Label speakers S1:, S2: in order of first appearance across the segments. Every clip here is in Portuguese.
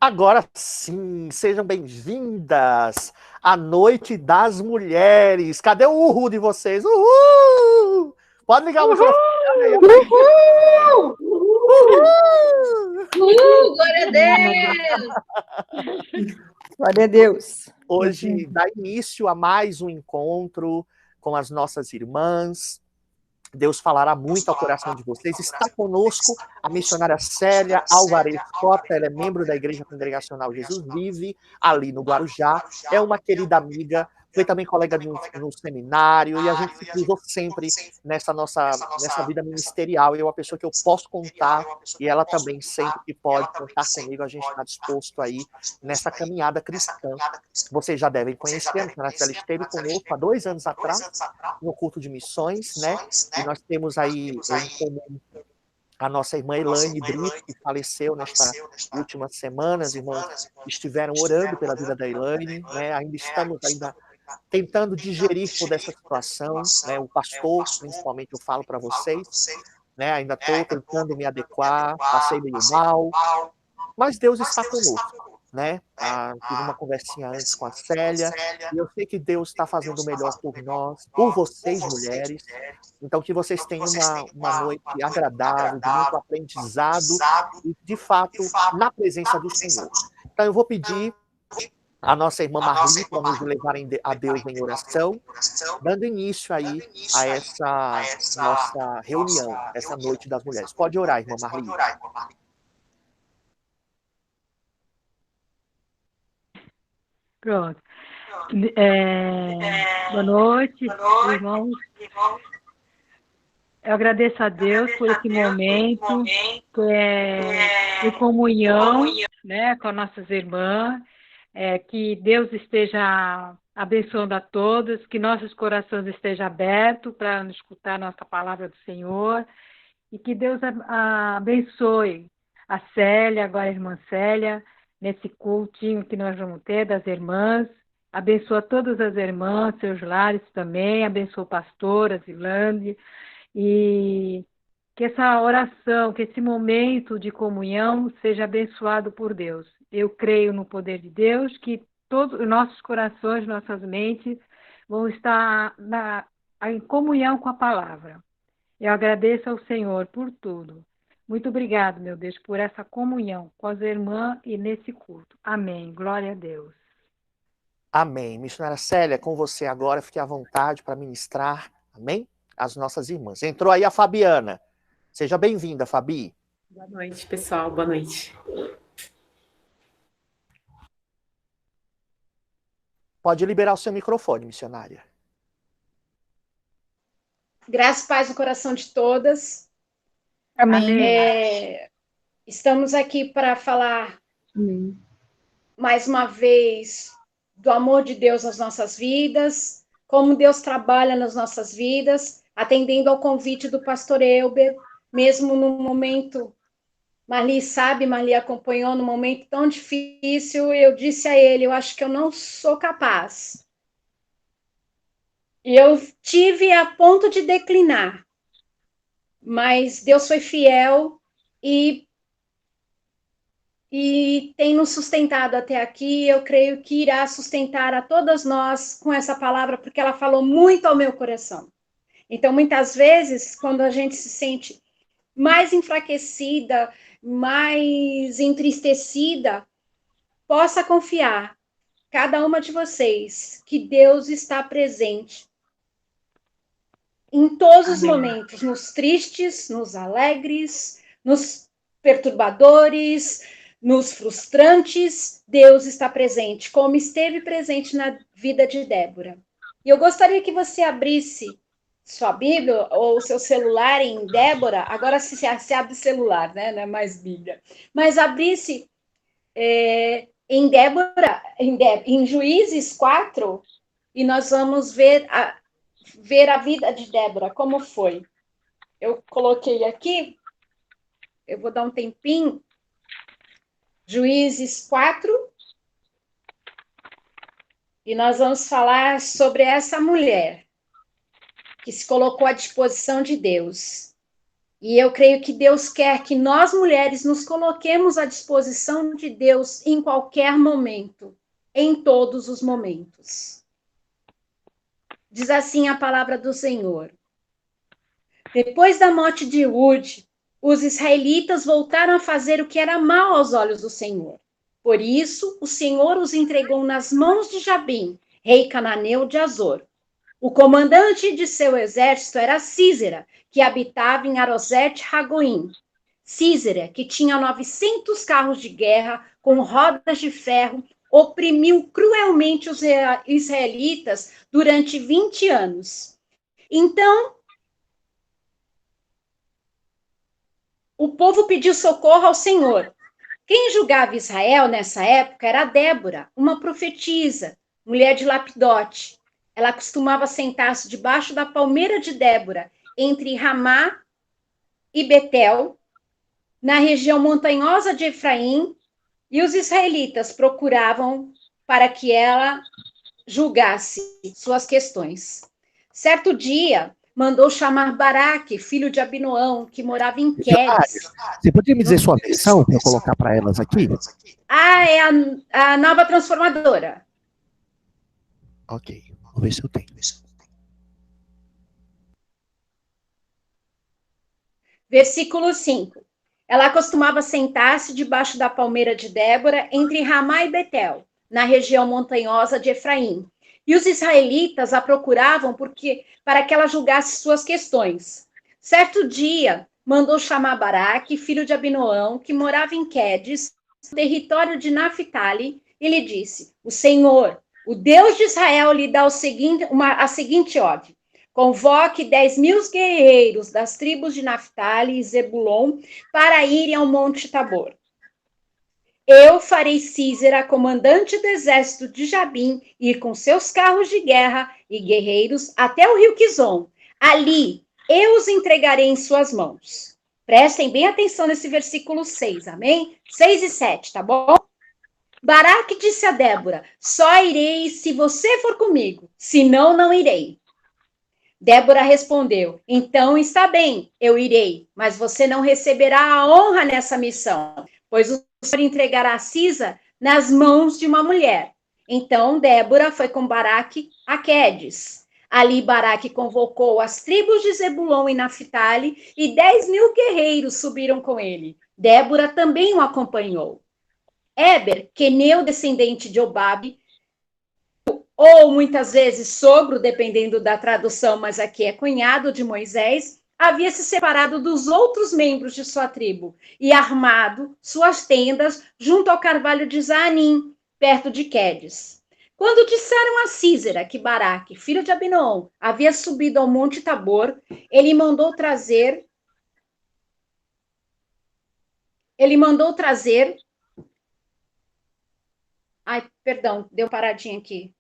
S1: Agora sim, sejam bem-vindas à Noite das Mulheres. Cadê o uhul de vocês? Uhul! Pode ligar o microfone aí.
S2: Uhul!
S1: Uhul!
S2: Glória a Deus!
S3: Glória a Deus.
S1: Hoje dá início a mais um encontro com as nossas irmãs. Deus falará muito ao coração de vocês. Está conosco a missionária Célia Alvarez Cota, ela é membro da Igreja Congregacional Jesus Vive, ali no Guarujá. É uma querida amiga, foi também colega no seminário, e a gente se cruzou sempre nessa vida ministerial. E é uma pessoa que eu posso contar, e ela também, sempre que pode contar comigo, a gente está disposto aí nessa caminhada cristã. Vocês já devem conhecer, a missionária Célia esteve conosco há 2 anos atrás, no culto de missões, né? E nós temos aí em comum a nossa irmã Elaine Brito, que faleceu nesta últimas semanas. Os irmãos estiveram orando pela vida da Elaine, né? Ainda estamos tentando digerir toda essa situação, né? O pastor, principalmente, eu falo para vocês, né? Ainda estou tentando me adequar, passei meio mal, mas Deus está conosco, né? Tive uma conversinha antes com a Célia, e eu sei que Deus está fazendo o melhor por nós, por vocês, mulheres. Então, que vocês tenham uma noite agradável, de muito aprendizado e, de fato, na presença do Senhor. Então, eu vou pedir a nossa irmã Marli para nos levar a Deus em oração, dando início aí a essa nossa reunião, essa noite das mulheres. Pode orar, irmã Marli.
S4: Pronto. Boa noite, irmãos. Eu agradeço a Deus por esse momento de comunhão, né, com nossas irmãs. Que Deus esteja abençoando a todos, que nossos corações estejam abertos para escutar a nossa palavra do Senhor, e que Deus abençoe a Célia, agora a irmã Célia, nesse cultinho que nós vamos ter das irmãs. Abençoa todas as irmãs, seus lares também, abençoa o pastor, a Zilande, e que essa oração, que esse momento de comunhão seja abençoado por Deus. Eu creio no poder de Deus, que todos os nossos corações, nossas mentes vão estar em comunhão com a palavra. Eu agradeço ao Senhor por tudo. Muito obrigado, meu Deus, por essa comunhão com as irmãs e nesse culto. Amém. Glória a Deus.
S1: Amém. Missionária Célia, com você agora, fique à vontade para ministrar, amém? As nossas irmãs. Entrou aí a Fabiana. Seja bem-vinda, Fabi.
S2: Boa noite, pessoal. Boa noite.
S1: Pode liberar o seu microfone, missionária.
S5: Graça e paz no coração de todas.
S4: Amém.
S5: Estamos aqui para falar mais uma vez do amor de Deus nas nossas vidas, como Deus trabalha nas nossas vidas, atendendo ao convite do pastor Elber, mesmo no momento, Marli acompanhou no momento tão difícil, eu disse a ele, eu acho que eu não sou capaz. E eu tive a ponto de declinar, mas Deus foi fiel e tem nos sustentado até aqui. Eu creio que irá sustentar a todas nós com essa palavra, porque ela falou muito ao meu coração. Então, muitas vezes, quando a gente se sente mais enfraquecida, mais entristecida, possa confiar, cada uma de vocês, que Deus está presente em todos os momentos, nos tristes, nos alegres, nos perturbadores, nos frustrantes. Deus está presente, como esteve presente na vida de Débora. E eu gostaria que você abrisse sua Bíblia ou seu celular em Débora. Agora se abre celular, né? Não é mais Bíblia. Mas abrisse em Débora, em Juízes 4, e nós vamos ver a vida de Débora, como foi. Eu coloquei aqui, eu vou dar um tempinho, Juízes 4, e nós vamos falar sobre essa mulher que se colocou à disposição de Deus. E eu creio que Deus quer que nós, mulheres, nos coloquemos à disposição de Deus em qualquer momento, em todos os momentos. Diz assim a palavra do Senhor. Depois da morte de Ehud, os israelitas voltaram a fazer o que era mal aos olhos do Senhor. Por isso, o Senhor os entregou nas mãos de Jabim, rei cananeu de Azor. O comandante de seu exército era Sísera, que habitava em Arosete-Ragoim. Sísera, que tinha 900 carros de guerra com rodas de ferro, oprimiu cruelmente os israelitas durante 20 anos. Então, o povo pediu socorro ao Senhor. Quem julgava Israel nessa época era Débora, uma profetisa, mulher de Lapidote. Ela costumava sentar-se debaixo da palmeira de Débora, entre Ramá e Betel, na região montanhosa de Efraim, e os israelitas procuravam para que ela julgasse suas questões. Certo dia, mandou chamar Baraque, filho de Abinoão, que morava em Quedes.
S1: Você poderia me dizer sua versão para eu colocar para elas aqui?
S5: Ah, é a Nova Transformadora.
S1: Ok, vou ver se eu tenho.
S5: Versículo 5. Ela costumava sentar-se debaixo da palmeira de Débora, entre Ramá e Betel, na região montanhosa de Efraim. E os israelitas a procuravam para que ela julgasse suas questões. Certo dia, mandou chamar Baraque, filho de Abinoão, que morava em Quedes, no território de Naphtali, e lhe disse: o Senhor, o Deus de Israel, lhe dá a seguinte ordem: convoque 10.000 guerreiros das tribos de Naphtali e Zebulon para irem ao Monte Tabor. Eu farei Sísera, comandante do exército de Jabim, ir com seus carros de guerra e guerreiros até o rio Quizon. Ali, eu os entregarei em suas mãos. Prestem bem atenção nesse versículo 6, amém? 6 e 7, tá bom? Baraque disse a Débora: só irei se você for comigo, senão não irei. Débora respondeu: então está bem, eu irei, mas você não receberá a honra nessa missão, pois o Senhor entregará Sísera nas mãos de uma mulher. Então Débora foi com Baraque a Quedes. Ali Baraque convocou as tribos de Zebulon e Naphtali, e 10.000 guerreiros subiram com ele. Débora também o acompanhou. Éber, queneu, descendente de Obabe, ou muitas vezes sogro, dependendo da tradução, mas aqui é cunhado de Moisés, havia se separado dos outros membros de sua tribo e armado suas tendas junto ao carvalho de Zaanim, perto de Quedes. Quando disseram a Sísera que Baraque, filho de Abinoam, havia subido ao Monte Tabor, ele mandou trazer. Ai, perdão, deu paradinha aqui.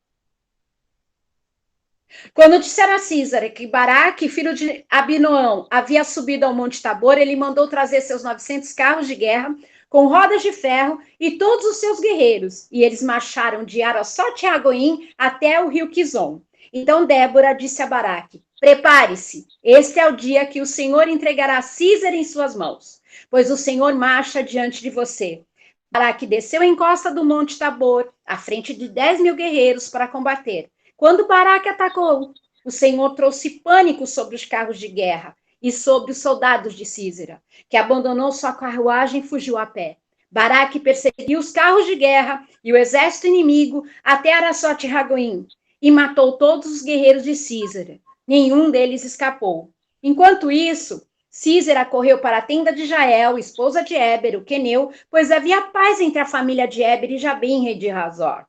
S5: Quando disseram a Sísera que Baraque, filho de Abinoão, havia subido ao Monte Tabor, ele mandou trazer seus 900 carros de guerra com rodas de ferro e todos os seus guerreiros. E eles marcharam de Araçote-Ragoim até o rio Quizon. Então Débora disse a Baraque: prepare-se, este é o dia que o Senhor entregará Sísera em suas mãos, pois o Senhor marcha diante de você. Baraque desceu em encosta do Monte Tabor, à frente de 10.000 guerreiros para combater. Quando Baraque atacou, o Senhor trouxe pânico sobre os carros de guerra e sobre os soldados de Sísera, que abandonou sua carruagem e fugiu a pé. Baraque perseguiu os carros de guerra e o exército inimigo até Araçote-Ragoim e matou todos os guerreiros de Sísera. Nenhum deles escapou. Enquanto isso, Sísera correu para a tenda de Jael, esposa de Éber, o queneu, pois havia paz entre a família de Éber e Jabim, rei de Hazor.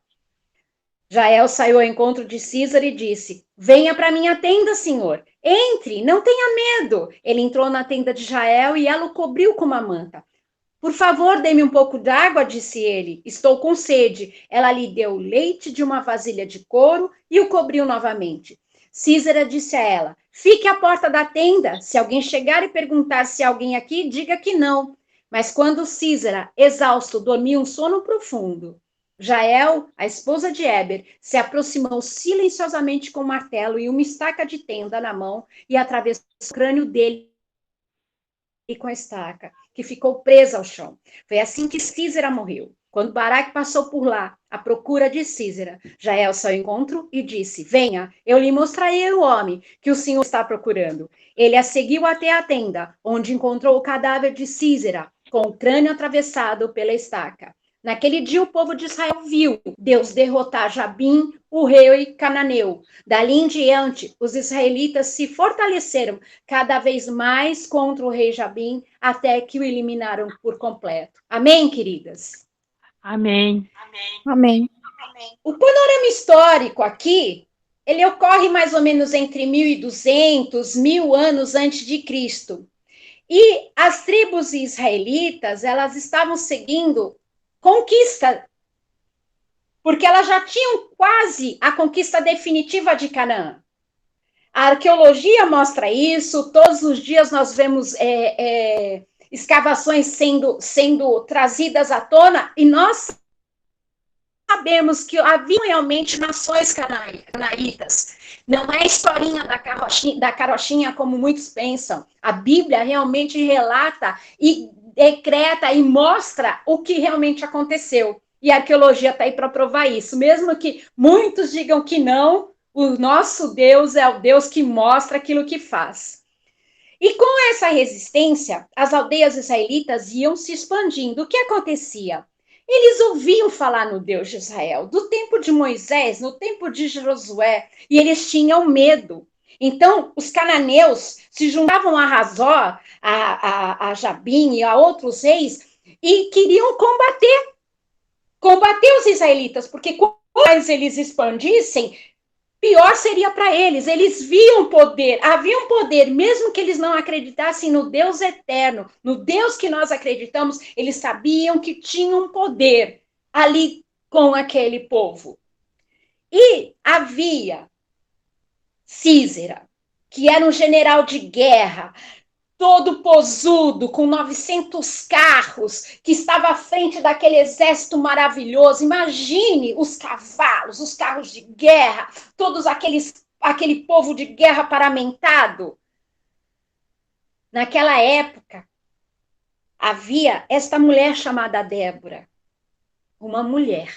S5: Jael saiu ao encontro de Sísera e disse: venha para minha tenda, senhor. Entre, não tenha medo. Ele entrou na tenda de Jael e ela o cobriu com uma manta. Por favor, dê-me um pouco d'água, disse ele. Estou com sede. Ela lhe deu leite de uma vasilha de couro e o cobriu novamente. Sísera disse a ela: fique à porta da tenda. Se alguém chegar e perguntar se há alguém aqui, diga que não. Mas quando Sísera, exausto, dormia um sono profundo, Jael, a esposa de Éber, se aproximou silenciosamente com um martelo e uma estaca de tenda na mão e atravessou o crânio dele com a estaca, que ficou presa ao chão. Foi assim que Sísera morreu. Quando Baraque passou por lá, à procura de Sísera, Jael saiu ao encontro e disse: venha, eu lhe mostrarei o homem que o Senhor está procurando. Ele a seguiu até a tenda, onde encontrou o cadáver de Sísera, com o crânio atravessado pela estaca. Naquele dia o povo de Israel viu Deus derrotar Jabim, o rei cananeu. Dali em diante, os israelitas se fortaleceram cada vez mais contra o rei Jabim, até que o eliminaram por completo. Amém, queridas?
S4: Amém.
S3: Amém.
S5: O panorama histórico aqui, ele ocorre mais ou menos entre 1.200, 1.000 anos antes de Cristo. E as tribos israelitas, elas estavam seguindo conquista, porque elas já tinham quase a conquista definitiva de Canaã. A arqueologia mostra isso, todos os dias nós vemos escavações sendo trazidas à tona, e nós sabemos que havia realmente nações canaítas. Não é historinha da carochinha como muitos pensam. A Bíblia realmente relata e decreta e mostra o que realmente aconteceu. E a arqueologia está aí para provar isso. Mesmo que muitos digam que não, o nosso Deus é o Deus que mostra aquilo que faz. E com essa resistência, as aldeias israelitas iam se expandindo. O que acontecia? Eles ouviam falar no Deus de Israel, do tempo de Moisés, no tempo de Josué, e eles tinham medo. Então, os cananeus se juntavam a Razó, a Jabim e a outros reis, e queriam combater os israelitas, porque quanto mais eles expandissem, pior seria para eles. Eles viam poder, havia um poder, mesmo que eles não acreditassem no Deus eterno, no Deus que nós acreditamos, eles sabiam que tinham poder ali com aquele povo. E havia Sísera, que era um general de guerra, todo posudo, com 900 carros, que estava à frente daquele exército maravilhoso. Imagine os cavalos, os carros de guerra, todos aquele povo de guerra paramentado. Naquela época, havia esta mulher chamada Débora, uma mulher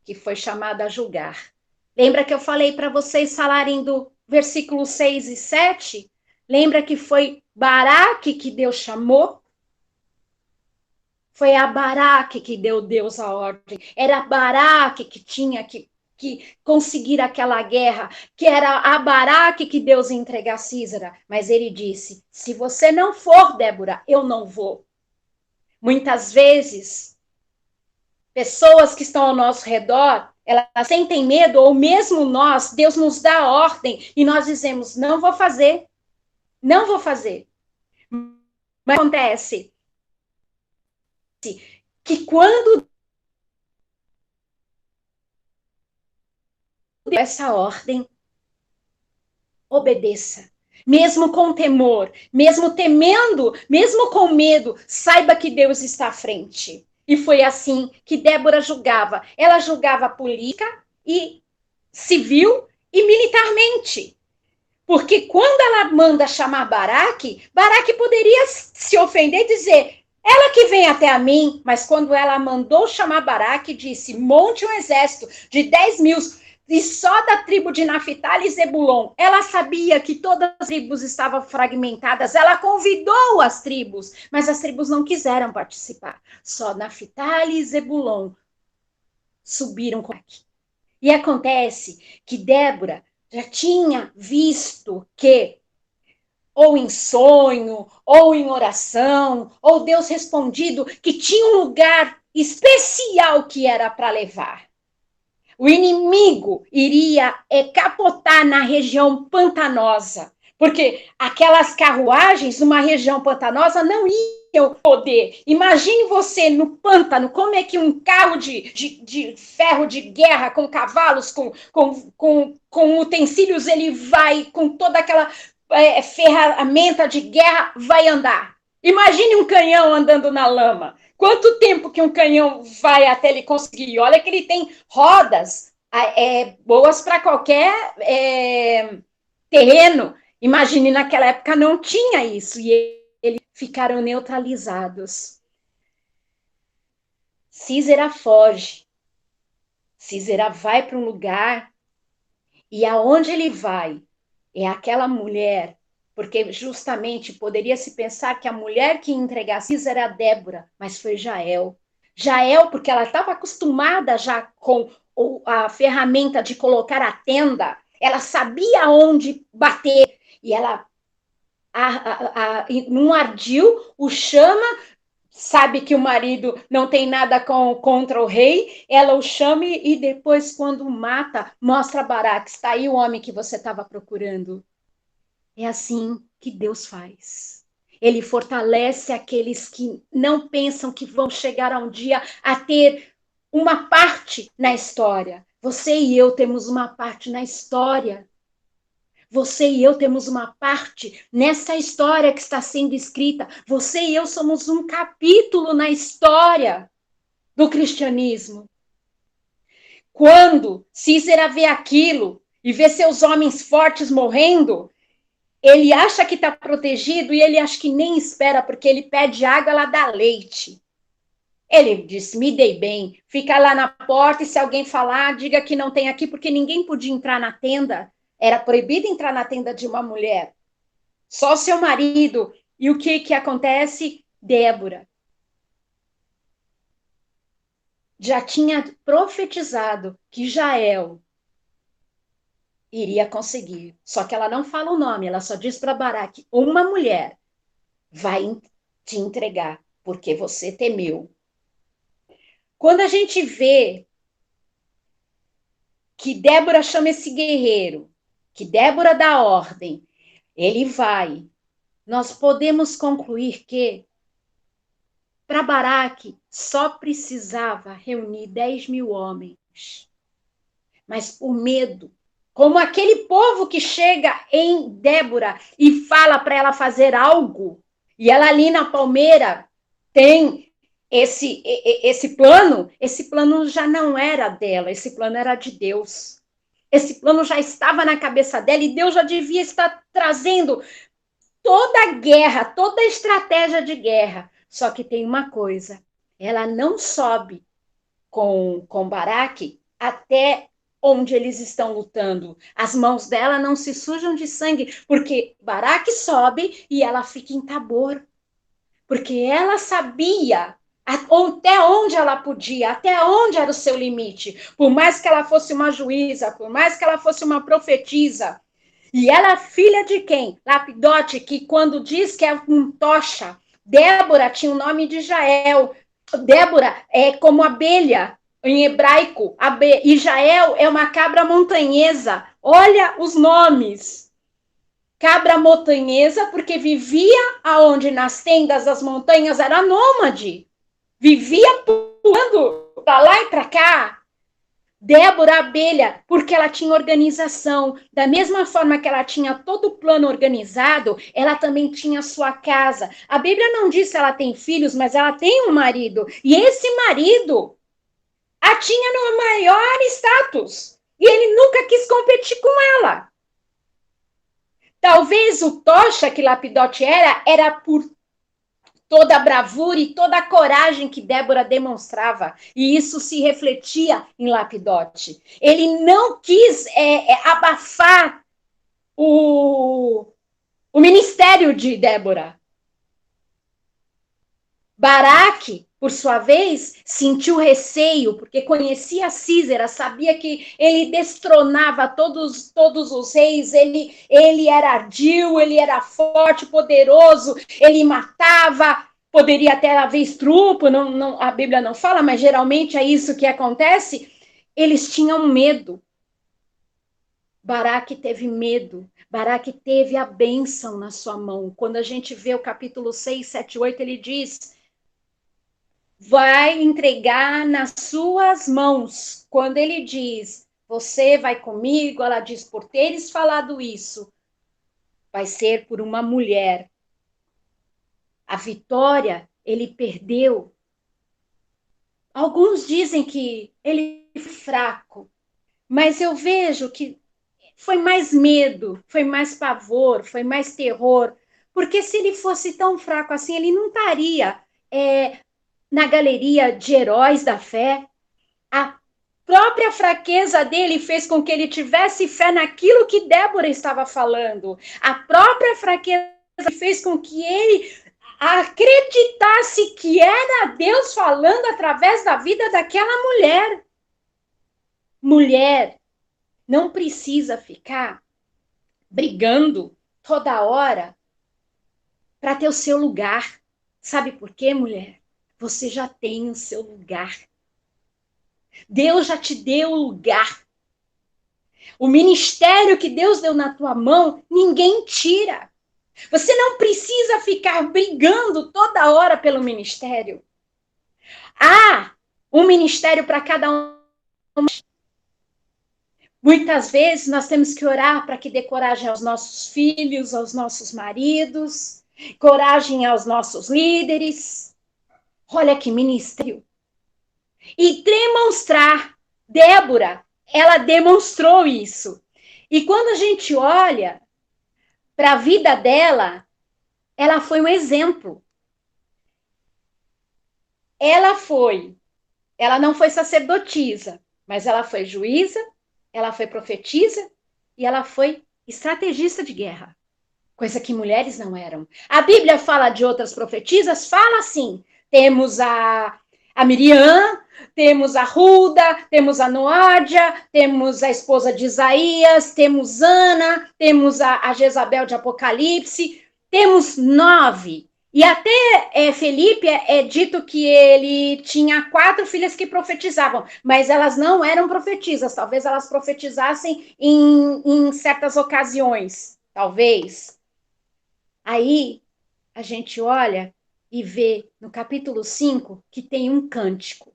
S5: que foi chamada a julgar. Lembra que eu falei para vocês falarem do versículo 6 e 7? Lembra que foi Baraque que Deus chamou? Foi a Baraque que deu Deus a ordem. Era Baraque que tinha que conseguir aquela guerra, que era a Baraque que Deus ia entregar a Sísera. Mas ele disse, se você não for, Débora, eu não vou. Muitas vezes, pessoas que estão ao nosso redor, elas sentem medo, ou mesmo nós, Deus nos dá a ordem, e nós dizemos, não vou fazer. Não vou fazer. Mas acontece que quando essa ordem, obedeça. Mesmo com temor, mesmo temendo, mesmo com medo, saiba que Deus está à frente. E foi assim que Débora julgava. Ela julgava política e civil e militarmente. Porque quando ela manda chamar Baraque, Baraque poderia se ofender e dizer, ela que vem até a mim, mas quando ela mandou chamar Baraque, disse, monte um exército de 10.000, e só da tribo de Naphtali e Zebulon. Ela sabia que todas as tribos estavam fragmentadas, ela convidou as tribos, mas as tribos não quiseram participar. Só Naphtali e Zebulon subiram com Baraque. E acontece que Débora já tinha visto que, ou em sonho, ou em oração, ou Deus respondido, que tinha um lugar especial que era para levar. O inimigo iria capotar na região pantanosa, porque aquelas carruagens numa região pantanosa não iam poder. Imagine você no pântano, como é que um carro de ferro de guerra com cavalos, com utensílios, ele vai, com toda aquela ferramenta de guerra, vai andar. Imagine um canhão andando na lama. Quanto tempo que um canhão vai até ele conseguir? Olha que ele tem rodas boas para qualquer terreno. Imagine, naquela época não tinha isso. E ele ficaram neutralizados. Císera foge. Císera vai para um lugar e aonde ele vai é aquela mulher, porque justamente poderia se pensar que a mulher que ia entregar Císera era Débora, mas foi Jael. Jael, porque ela estava acostumada já com a ferramenta de colocar a tenda, ela sabia onde bater, e ela, num ardil, o chama, sabe que o marido não tem nada contra o rei, ela o chama e depois, quando mata, mostra a Baraque, está aí o homem que você estava procurando. É assim que Deus faz. Ele fortalece aqueles que não pensam que vão chegar a um dia a ter uma parte na história. Você e eu temos uma parte na história. Você e eu temos uma parte nessa história que está sendo escrita. Você e eu somos um capítulo na história do cristianismo. Quando Císera vê aquilo e vê seus homens fortes morrendo, ele acha que está protegido e ele acha que nem espera, porque ele pede água, ela dá leite. Ele disse, me dei bem, fica lá na porta e se alguém falar, diga que não tem aqui, porque ninguém podia entrar na tenda. Era proibido entrar na tenda de uma mulher. Só seu marido. E o que acontece? Débora já tinha profetizado que Jael iria conseguir. Só que ela não fala o nome, ela só diz para Baraque, uma mulher vai te entregar, porque você temeu. Quando a gente vê que Débora chama esse guerreiro, que Débora dá ordem, ele vai, nós podemos concluir que para Baraque só precisava reunir 10.000 homens. Mas por medo, como aquele povo que chega em Débora e fala para ela fazer algo, e ela ali na palmeira tem esse plano já não era dela, esse plano era de Deus. Esse plano já estava na cabeça dela e Deus já devia estar trazendo toda a guerra, toda a estratégia de guerra. Só que tem uma coisa, ela não sobe com Baraque até onde eles estão lutando. As mãos dela não se sujam de sangue, porque Baraque sobe e ela fica em Tabor. Porque ela sabia até onde ela podia, até onde era o seu limite. Por mais que ela fosse uma juíza, por mais que ela fosse uma profetisa. E ela é filha de quem? Lapidote, que quando diz que é um tocha, Débora tinha o nome de Jael. Débora é como abelha, em hebraico, e Jael é uma cabra montanhesa. Olha os nomes. Cabra montanhesa, porque vivia aonde? Nas tendas das montanhas, era nômade. Vivia pulando para lá e para cá. Débora, abelha, porque ela tinha organização. Da mesma forma que ela tinha todo o plano organizado, ela também tinha sua casa. A Bíblia não diz se ela tem filhos, mas ela tem um marido. E esse marido a tinha no maior status. E ele nunca quis competir com ela. Talvez o tocha que Lapidote era por toda a bravura e toda a coragem que Débora demonstrava. E isso se refletia em Lapidote. Ele não quis abafar o ministério de Débora. Baraque, por sua vez, sentiu receio, porque conhecia Císera, sabia que ele destronava todos os reis, ele era ardil, ele era forte, poderoso, ele matava, poderia até haver estrupo, a Bíblia não fala, mas geralmente é isso que acontece. Eles tinham medo. Baraque teve medo, Baraque teve a bênção na sua mão. Quando a gente vê o capítulo 6, 7, 8, ele diz: vai entregar nas suas mãos. Quando ele diz, você vai comigo, ela diz, por teres falado isso, vai ser por uma mulher. A vitória, ele perdeu. Alguns dizem que ele foi fraco, mas eu vejo que foi mais medo, foi mais pavor, foi mais terror, Porque se ele fosse tão fraco assim, ele não estaria na galeria de heróis da fé. A própria fraqueza dele fez com que ele tivesse fé naquilo que Débora estava falando. A própria fraqueza fez com que ele acreditasse que era Deus falando através da vida daquela mulher. Mulher não precisa ficar brigando toda hora para ter o seu lugar. Sabe por quê, mulher? Você já tem o seu lugar. Deus já te deu o lugar. O ministério que Deus deu na tua mão, ninguém tira. Você não precisa ficar brigando toda hora pelo ministério. Há um ministério para cada um. Muitas vezes nós temos que orar para que dê coragem aos nossos filhos, aos nossos maridos, coragem aos nossos líderes. Olha que ministério. E demonstrar. Débora, ela demonstrou isso. E quando a gente olha para a vida dela, ela foi um exemplo. Ela não foi sacerdotisa, mas ela foi juíza, ela foi profetisa e ela foi estrategista de guerra. Coisa que mulheres não eram. A Bíblia fala de outras profetisas? Fala assim. Temos a Miriam, temos a Ruda, temos a Noádia, temos a esposa de Isaías, temos Ana, temos a Jezabel de Apocalipse, temos 9. E até Felipe é dito que ele tinha 4 filhas que profetizavam, mas elas não eram profetisas, talvez elas profetizassem em certas ocasiões, talvez. Aí a gente olha e vê no capítulo 5 que tem um cântico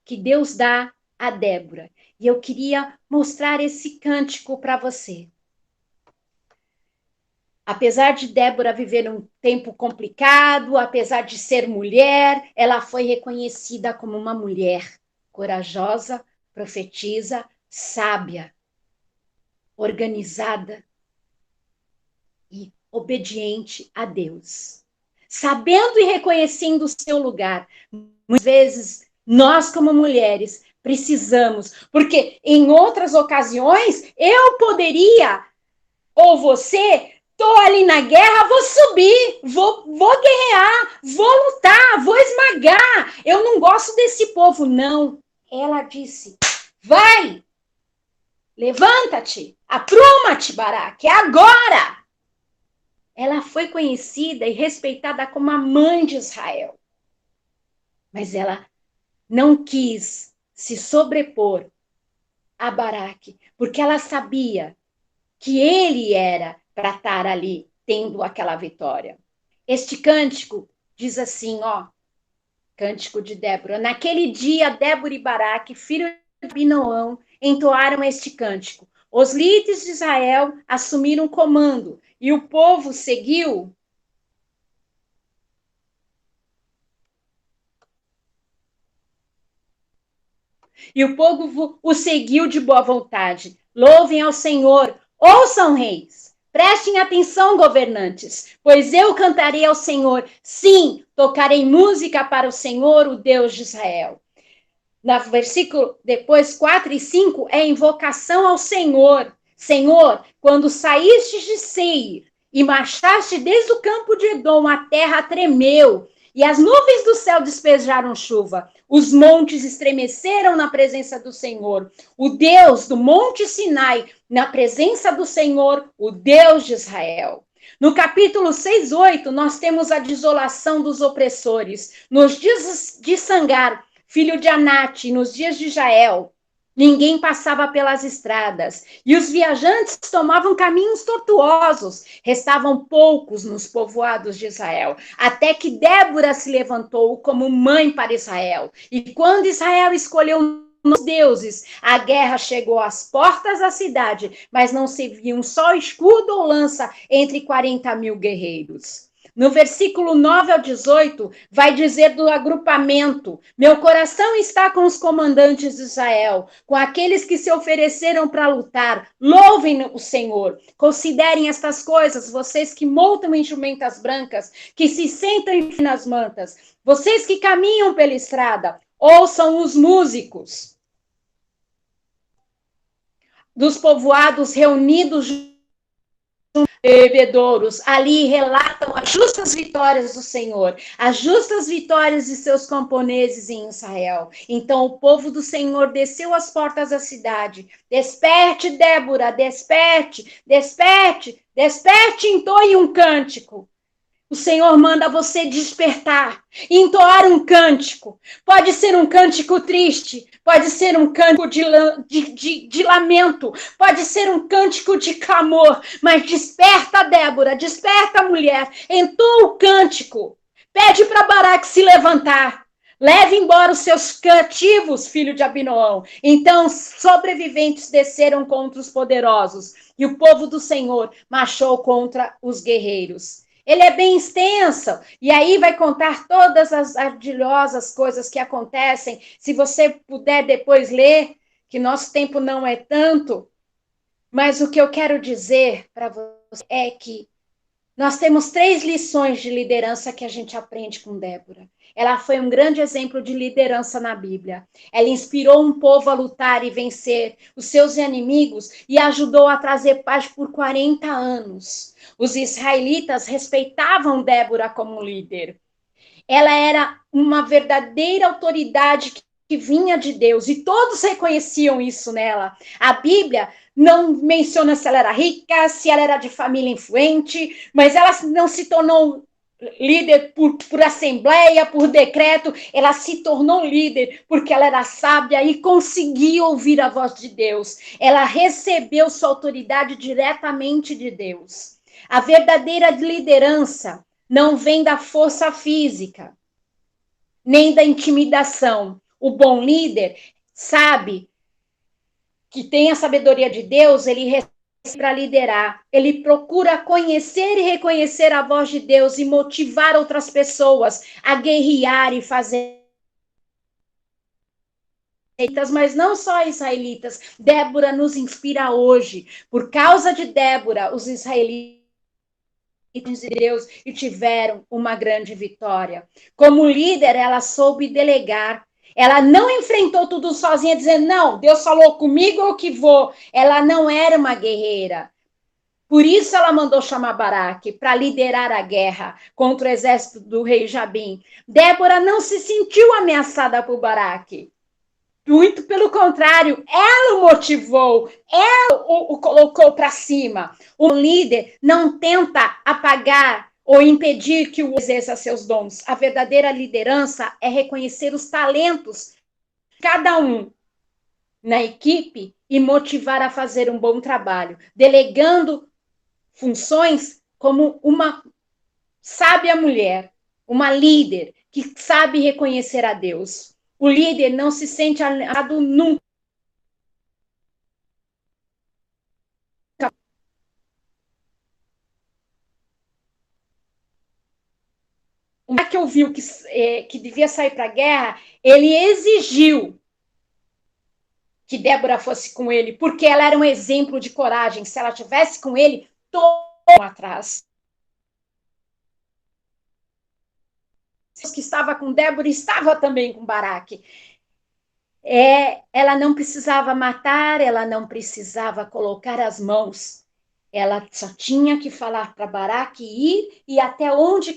S5: que Deus dá a Débora. E eu queria mostrar esse cântico para você. Apesar de Débora viver um tempo complicado, apesar de ser mulher, ela foi reconhecida como uma mulher corajosa, profetisa, sábia, organizada e obediente a Deus. Sabendo e reconhecendo o seu lugar. Muitas vezes, nós como mulheres precisamos, porque em outras ocasiões, eu poderia, ou você, tô ali na guerra, vou subir, vou guerrear, vou lutar, vou esmagar. Eu não gosto desse povo, não. Ela disse, vai, levanta-te, apruma-te, Baraque, é agora. Ela foi conhecida e respeitada como a mãe de Israel. Mas ela não quis se sobrepor a Baraque, porque ela sabia que ele era para estar ali tendo aquela vitória. Este cântico diz assim, ó, cântico de Débora. Naquele dia, Débora e Baraque, filho de Abinoão, entoaram este cântico. Os líderes de Israel assumiram o comando e o povo seguiu. E o povo o seguiu de boa vontade. Louvem ao Senhor, ouçam reis. Prestem atenção, governantes, pois eu cantarei ao Senhor. Sim, tocarei música para o Senhor, o Deus de Israel. No versículo depois, 4 e 5, é invocação ao Senhor. Senhor, quando saíste de Seir e marchaste desde o campo de Edom, a terra tremeu e as nuvens do céu despejaram chuva. Os montes estremeceram na presença do Senhor. O Deus do Monte Sinai, na presença do Senhor, o Deus de Israel. No capítulo 6, 8, nós temos a desolação dos opressores. Nos dias de Sangar, filho de Anate, nos dias de Jael, ninguém passava pelas estradas, e os viajantes tomavam caminhos tortuosos. Restavam poucos nos povoados de Israel, até que Débora se levantou como mãe para Israel. E quando Israel escolheu os deuses, a guerra chegou às portas da cidade, mas não se viu um só escudo ou lança entre 40 mil guerreiros. No versículo 9 ao 18, vai dizer do agrupamento: meu coração está com os comandantes de Israel, com aqueles que se ofereceram para lutar. Louvem o Senhor. Considerem estas coisas, vocês que montam em jumentas brancas, que se sentam em finas mantas, vocês que caminham pela estrada, ouçam os músicos dos povoados reunidos bebedouros, ali relatam as justas vitórias do Senhor, as justas vitórias de seus camponeses em Israel. Então o povo do Senhor desceu às portas da cidade. Desperte, Débora, desperte, desperte, desperte, entoie um cântico. O Senhor manda você despertar, entoar um cântico. Pode ser um cântico triste, pode ser um cântico de lamento, pode ser um cântico de clamor, mas desperta, Débora, desperta, mulher, entoa o cântico. Pede para Baraque se levantar. Leve embora os seus cativos, filho de Abinoão. Então os sobreviventes desceram contra os poderosos, e o povo do Senhor marchou contra os guerreiros. Ele é bem extenso, e aí vai contar todas as ardilhosas coisas que acontecem. Se você puder depois ler, que nosso tempo não é tanto, mas o que eu quero dizer para você é que nós temos 3 lições de liderança que a gente aprende com Débora. Ela foi um grande exemplo de liderança na Bíblia. Ela inspirou um povo a lutar e vencer os seus inimigos e ajudou a trazer paz por 40 anos. Os israelitas respeitavam Débora como líder. Ela era uma verdadeira autoridade que vinha de Deus e todos reconheciam isso nela. A Bíblia não menciona se ela era rica, se ela era de família influente, mas ela não se tornou líder por assembleia, por decreto. Ela se tornou líder porque ela era sábia e conseguia ouvir a voz de Deus. Ela recebeu sua autoridade diretamente de Deus. A verdadeira liderança não vem da força física, nem da intimidação. O bom líder sabe que tem a sabedoria de Deus, ele recebe para liderar. Ele procura conhecer e reconhecer a voz de Deus e motivar outras pessoas a guerrear e fazer. Mas não só israelitas. Débora nos inspira hoje. Por causa de Débora, os israelitas de Deus e tiveram uma grande vitória. Como líder, ela soube delegar. Ela não enfrentou tudo sozinha, dizendo, não, Deus falou comigo, eu que vou. Ela não era uma guerreira. Por isso ela mandou chamar Baraque para liderar a guerra contra o exército do rei Jabim. Débora não se sentiu ameaçada por Baraque. Muito pelo contrário, ela o motivou, ela o colocou para cima. O líder não tenta apagar ou impedir que o exerça seus dons. A verdadeira liderança é reconhecer os talentos de cada um na equipe e motivar a fazer um bom trabalho, delegando funções como uma sábia mulher, uma líder que sabe reconhecer a Deus. O líder não se sente alienado nunca. O que ouviu que devia sair para a guerra, ele exigiu que Débora fosse com ele, porque ela era um exemplo de coragem. Se ela tivesse com ele, todo atrás. Que estava com Débora estava também com Baraque. Ela não precisava matar, ela não precisava colocar as mãos. Ela só tinha que falar para Baraque ir e até onde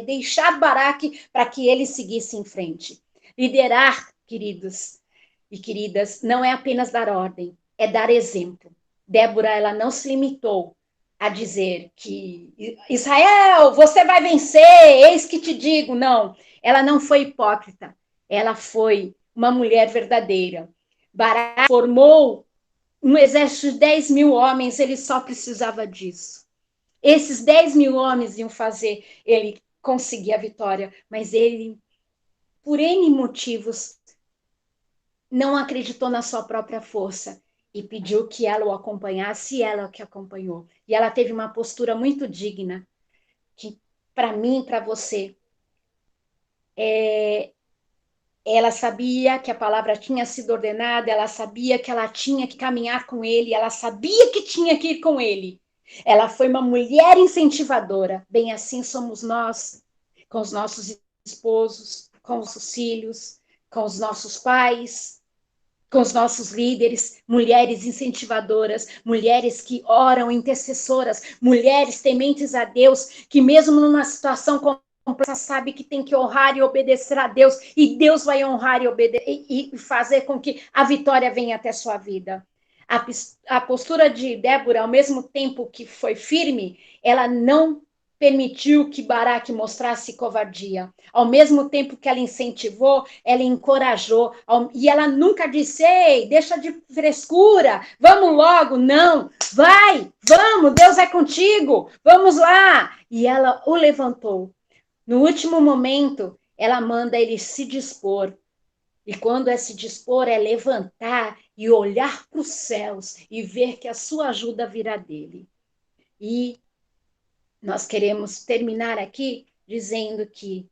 S5: deixar Baraque para que ele seguisse em frente. Liderar, queridos e queridas, não é apenas dar ordem, é dar exemplo. Débora, ela não se limitou a dizer que Israel, você vai vencer, eis que te digo. Não, ela não foi hipócrita, ela foi uma mulher verdadeira. Baraque formou um exército de 10 mil homens, ele só precisava disso. Esses 10 mil homens iam fazer ele conseguir a vitória, mas ele, por N motivos, não acreditou na sua própria força e pediu que ela o acompanhasse, e ela que acompanhou. E ela teve uma postura muito digna, que para mim, para você. Ela sabia que a palavra tinha sido ordenada, ela sabia que ela tinha que caminhar com ele, ela sabia que tinha que ir com ele. Ela foi uma mulher incentivadora. Bem assim somos nós, com os nossos esposos, com os nossos filhos, com os nossos pais, com os nossos líderes, mulheres incentivadoras, mulheres que oram, intercessoras, mulheres tementes a Deus, que mesmo numa situação complexa sabe que tem que honrar e obedecer a Deus, e Deus vai honrar e fazer com que a vitória venha até sua vida. A postura de Débora, ao mesmo tempo que foi firme, ela não permitiu que Baraque mostrasse covardia. Ao mesmo tempo que ela incentivou, ela encorajou. E ela nunca disse, ei, deixa de frescura, vamos logo. Não, vai, vamos, Deus é contigo, vamos lá. E ela o levantou. No último momento, ela manda ele se dispor. E quando é se dispor, é levantar e olhar para os céus e ver que a sua ajuda virá dele. E nós queremos terminar aqui dizendo que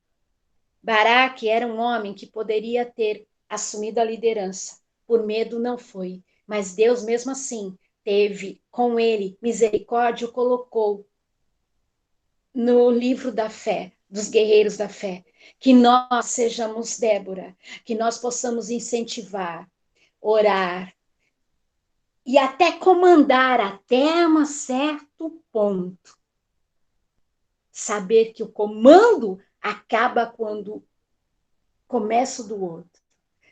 S5: Baraque era um homem que poderia ter assumido a liderança. Por medo não foi. Mas Deus, mesmo assim, teve com ele misericórdia, o colocou no livro da fé, dos guerreiros da fé. Que nós sejamos Débora, que nós possamos incentivar, orar e até comandar até um certo ponto. Saber que o comando acaba quando começa do outro.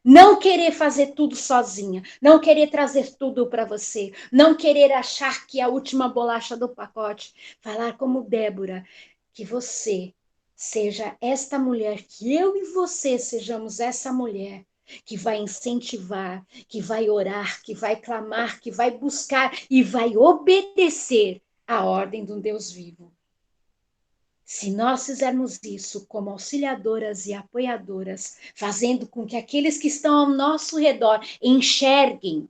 S5: Não querer fazer tudo sozinha, não querer trazer tudo para você, não querer achar que é a última bolacha do pacote. Falar como Débora, que você seja esta mulher, que eu e você sejamos essa mulher que vai incentivar, que vai orar, que vai clamar, que vai buscar e vai obedecer à ordem de um Deus vivo. Se nós fizermos isso como auxiliadoras e apoiadoras, fazendo com que aqueles que estão ao nosso redor enxerguem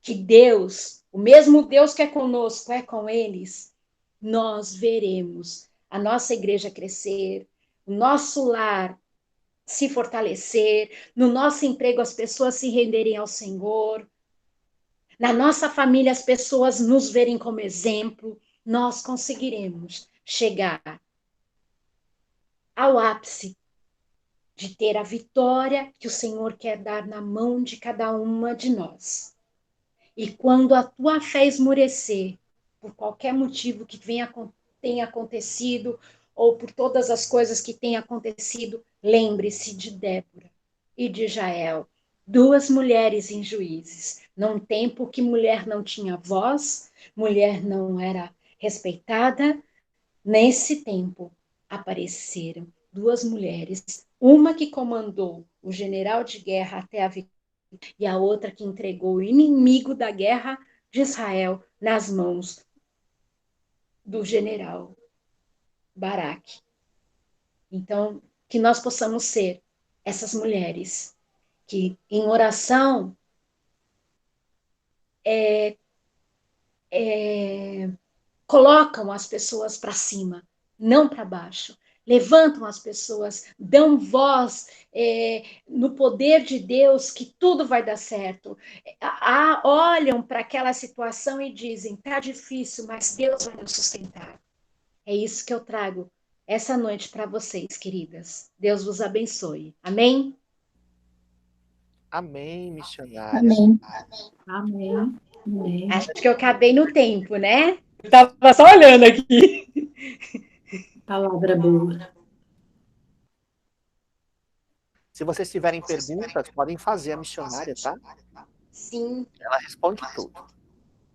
S5: que Deus, o mesmo Deus que é conosco, é com eles, nós veremos a nossa igreja crescer, o nosso lar se fortalecer, no nosso emprego as pessoas se renderem ao Senhor, na nossa família as pessoas nos verem como exemplo, nós conseguiremos chegar ao ápice de ter a vitória que o Senhor quer dar na mão de cada uma de nós. E quando a tua fé esmorecer, por qualquer motivo que tenha acontecido, ou por todas as coisas que tenham acontecido, lembre-se de Débora e de Jael, duas mulheres em Juízes, num tempo que mulher não tinha voz, mulher não era respeitada. Nesse tempo, apareceram duas mulheres, uma que comandou o general de guerra até a vitória, e a outra que entregou o inimigo da guerra de Israel nas mãos do general Baraque. Então, que nós possamos ser essas mulheres que, em oração, colocam as pessoas para cima, não para baixo. Levantam as pessoas, dão voz no poder de Deus que tudo vai dar certo. Olham para aquela situação e dizem, tá difícil, mas Deus vai nos sustentar. É isso que eu trago essa noite para vocês, queridas. Deus vos abençoe. Amém?
S1: Amém, missionária.
S3: Amém.
S2: Amém. Amém.
S5: Acho que eu acabei no tempo, né? Eu estava só olhando aqui.
S2: Palavra boa.
S1: Se vocês tiverem perguntas, podem fazer a missionária, tá?
S5: Sim.
S1: Ela responde tudo.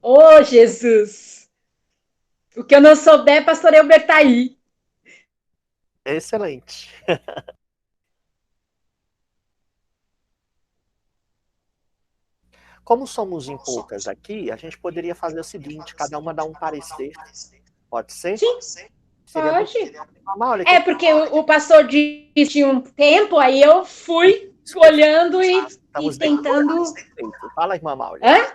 S5: Ô, Jesus! O que eu não souber, pastor Elber tá aí.
S1: Excelente. Como somos em poucas aqui, a gente poderia fazer o seguinte, cada uma dá um parecer. Pode ser?
S5: Sim,
S1: Seria
S5: pode.
S1: Olha,
S5: É porque o pastor disse um tempo, aí eu fui olhando e tentando...
S1: Fala, irmã Maula.
S5: Hã?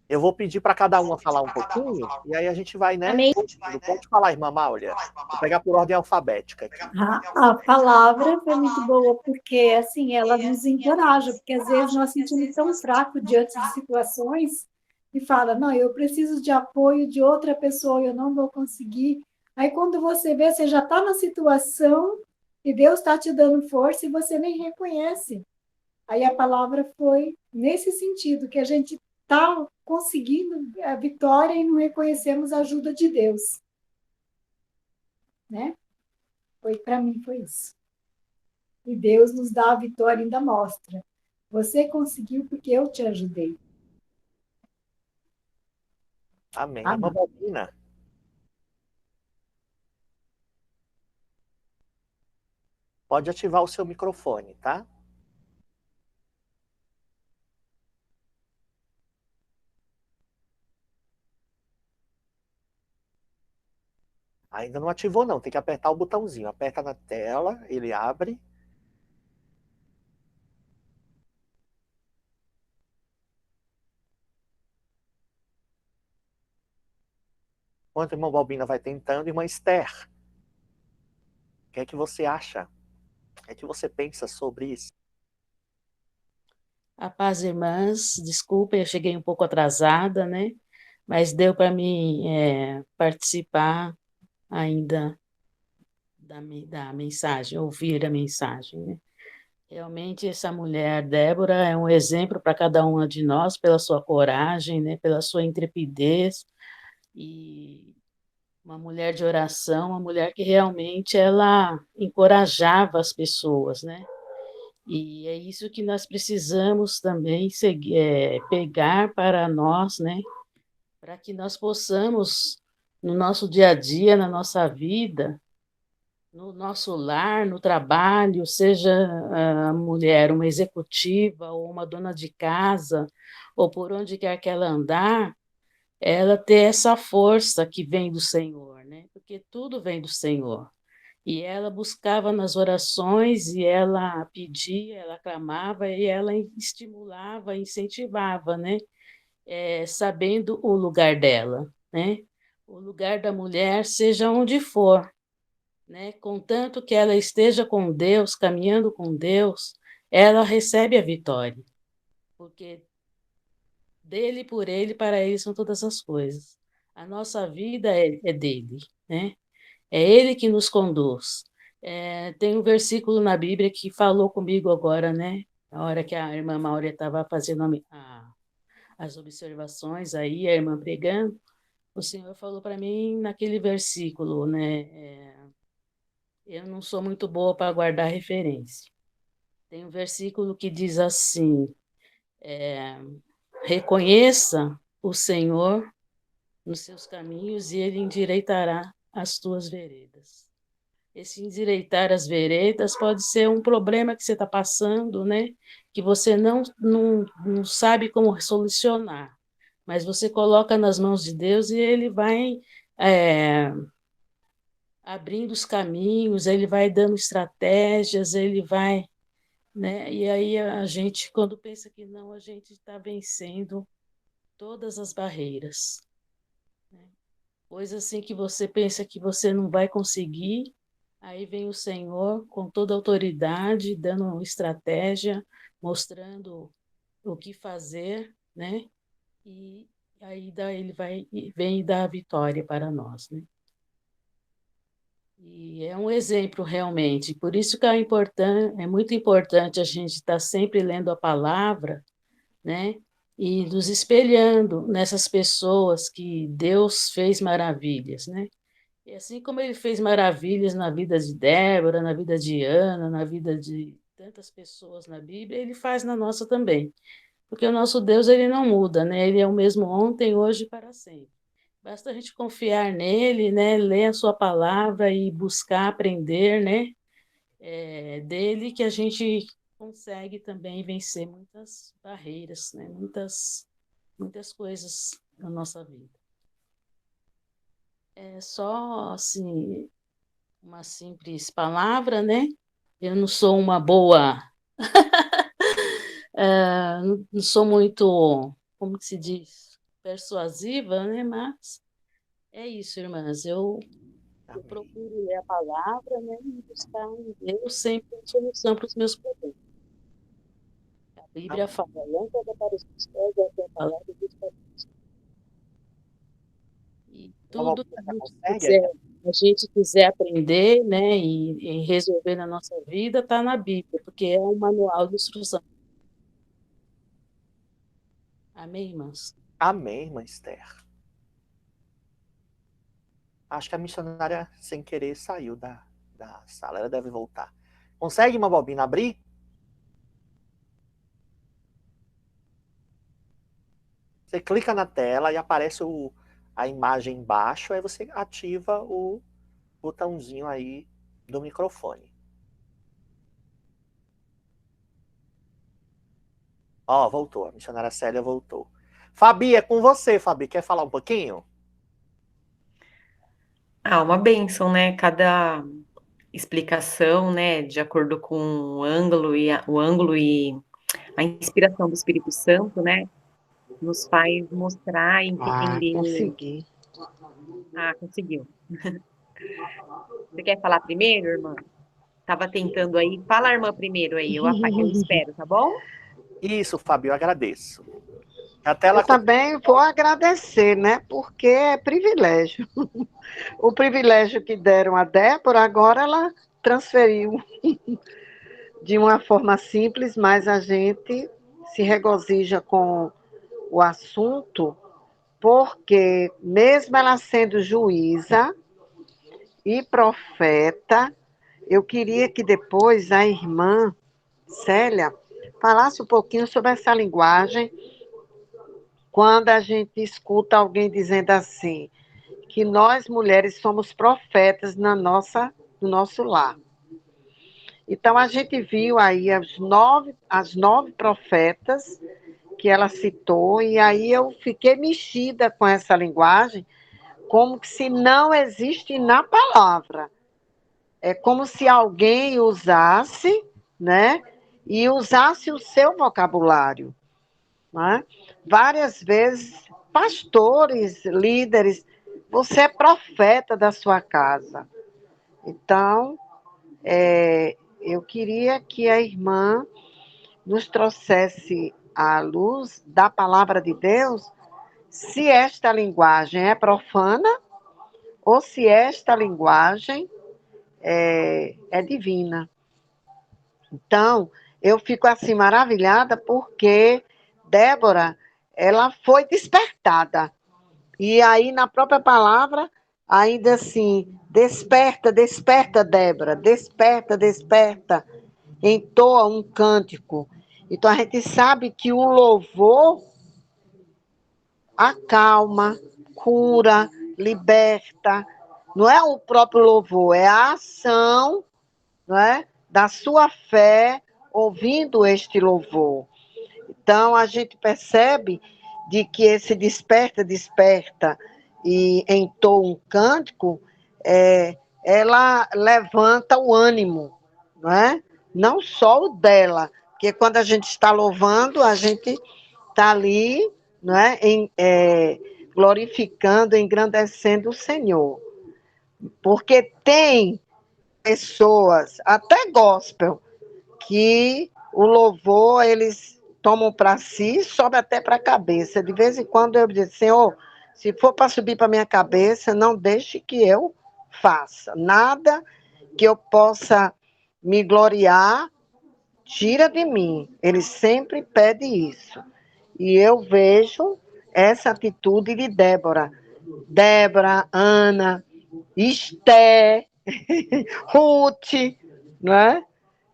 S1: Eu vou pedir para cada uma falar um pouquinho, e aí a gente vai, né?
S5: Amém.
S1: Pode falar, irmã Máulia. Vou pegar por ordem alfabética aqui.
S2: A palavra foi muito boa, porque assim, ela nos encoraja, porque às vezes nós sentimos tão fraco diante de situações e fala, não, eu preciso de apoio de outra pessoa, eu não vou conseguir. Aí quando você vê, você já está na situação e Deus está te dando força e você nem reconhece. Aí a palavra foi nesse sentido, que a gente está conseguindo a vitória e não reconhecemos a ajuda de Deus, né? Para mim foi isso. E Deus nos dá a vitória e ainda mostra. Você conseguiu porque eu te ajudei.
S1: Amém.
S2: Amém.
S1: Irmã Balbina. Pode ativar o seu microfone, tá? Ainda não ativou, não. Tem que apertar o botãozinho. Aperta na tela, ele abre. Enquanto a irmã Balbina vai tentando, irmã Esther, o que é que você acha? O que é que você pensa sobre isso?
S6: A paz, irmãs, desculpa, eu cheguei um pouco atrasada, né? Mas deu para mim participar ainda da mensagem, ouvir a mensagem, né? Realmente, essa mulher, Débora, é um exemplo para cada uma de nós, pela sua coragem, né? Pela sua intrepidez, e uma mulher de oração, uma mulher que realmente ela encorajava as pessoas, né? E é isso que nós precisamos também pegar para nós, né? Para que nós possamos, no nosso dia a dia, na nossa vida, no nosso lar, no trabalho, seja a mulher uma executiva ou uma dona de casa, ou por onde quer que ela andar, ela ter essa força que vem do Senhor, né? Porque tudo vem do Senhor. E ela buscava nas orações, e ela pedia, ela clamava, e ela estimulava, incentivava, né? Sabendo o lugar dela, né? O lugar da mulher, seja onde for, né? Contanto que ela esteja com Deus, caminhando com Deus, ela recebe a vitória, porque dele, por ele, para ele são todas as coisas. A nossa vida é dele, né? É Ele que nos conduz. Tem um versículo na Bíblia que falou comigo agora, né? Na hora que a irmã Maura estava fazendo as observações aí, a irmã pregando, o Senhor falou para mim naquele versículo, né? Eu não sou muito boa para guardar referência. Tem um versículo que diz assim: reconheça o Senhor nos seus caminhos e Ele endireitará as tuas veredas. Esse endireitar as veredas pode ser um problema que você está passando, né? Que você não sabe como solucionar, mas você coloca nas mãos de Deus e Ele vai abrindo os caminhos, Ele vai dando estratégias, Ele vai, né? E aí a gente, quando pensa que não, a gente está vencendo todas as barreiras, né? Coisa assim que você pensa que você não vai conseguir. Aí vem o Senhor com toda a autoridade, dando estratégia, mostrando o que fazer, né? E aí ele vem e dá a vitória para nós, né? E é um exemplo realmente. Por isso que é muito importante a gente estar sempre lendo a palavra, né? E nos espelhando nessas pessoas que Deus fez maravilhas, né? E assim como ele fez maravilhas na vida de Débora, na vida de Ana, na vida de tantas pessoas na Bíblia, ele faz na nossa também. Porque o nosso Deus, ele não muda, né? Ele é o mesmo ontem, hoje e para sempre. Basta a gente confiar nele, né? Ler a sua palavra e buscar aprender, né? Dele que a gente consegue também vencer muitas barreiras, né? Muitas coisas na nossa vida. É só, assim, uma simples palavra, né? Eu não sou uma boa, não sou muito, como que se diz? persuasiva, né? Mas é isso, irmãs. Eu procuro ler a palavra, né? E buscar em Deus sempre a solução para os meus problemas. A Bíblia fala, lâmpada para os meus pés é a tua palavra e luz para os meus pés. E tudo que a gente quiser aprender, né, e resolver na nossa vida, está na Bíblia, porque é um manual de instrução. Amém, irmãs?
S1: Amém, irmã Esther. Acho que a missionária, sem querer, saiu da sala. Ela deve voltar. Consegue, irmã Balbina, abrir? Você clica na tela e aparece a imagem embaixo, aí você ativa o botãozinho aí do microfone. Ó, voltou. A missionária Célia voltou. Fabi, é com você, Fabi. Quer falar um pouquinho?
S7: Uma bênção, né? Cada explicação, né, de acordo com o ângulo e a inspiração do Espírito Santo, né, nos faz mostrar e entender.
S3: Consegui.
S7: Conseguiu. Você quer falar primeiro, irmã? Tava tentando aí. Fala, irmã, primeiro aí. Eu espero, tá bom?
S1: Isso, Fabi, eu agradeço. Até ela...
S3: Eu também vou agradecer, né? Porque é privilégio. O privilégio que deram a Débora, agora ela transferiu de uma forma simples, mas a gente se regozija com o assunto, porque mesmo ela sendo juíza e profeta, eu queria que depois a irmã Célia falasse um pouquinho sobre essa linguagem, quando a gente escuta alguém dizendo assim, que nós mulheres somos profetas no nosso lar. Então, a gente viu aí as nove profetas que ela citou, e aí eu fiquei mexida com essa linguagem, como que se não existe na palavra. É como se alguém usasse, né, e usasse o seu vocabulário. Né? Várias vezes, pastores, líderes, você é profeta da sua casa. Então, eu queria que a irmã nos trouxesse à luz da palavra de Deus, se esta linguagem é profana ou se esta linguagem é divina. Então, eu fico assim maravilhada porque Débora, ela foi despertada. E aí, na própria palavra, ainda assim, desperta, desperta, Débora, desperta, desperta, entoa um cântico. Então, a gente sabe que o louvor acalma, cura, liberta. Não é o próprio louvor, é a ação, não é, da sua fé ouvindo este louvor. Então, a gente percebe de que esse desperta, desperta e entoa um cântico, ela levanta o ânimo, não é? Não só o dela, porque quando a gente está louvando, a gente está ali, não é? Glorificando, engrandecendo o Senhor. Porque tem pessoas, até gospel, que o louvor, eles tomam para si, sobe até para a cabeça. De vez em quando eu digo, Senhor, se for para subir para minha cabeça, não deixe que eu faça. Nada que eu possa me gloriar, tira de mim. Ele sempre pede isso. E eu vejo essa atitude de Débora. Débora, Ana, Esté, Ruth, não é?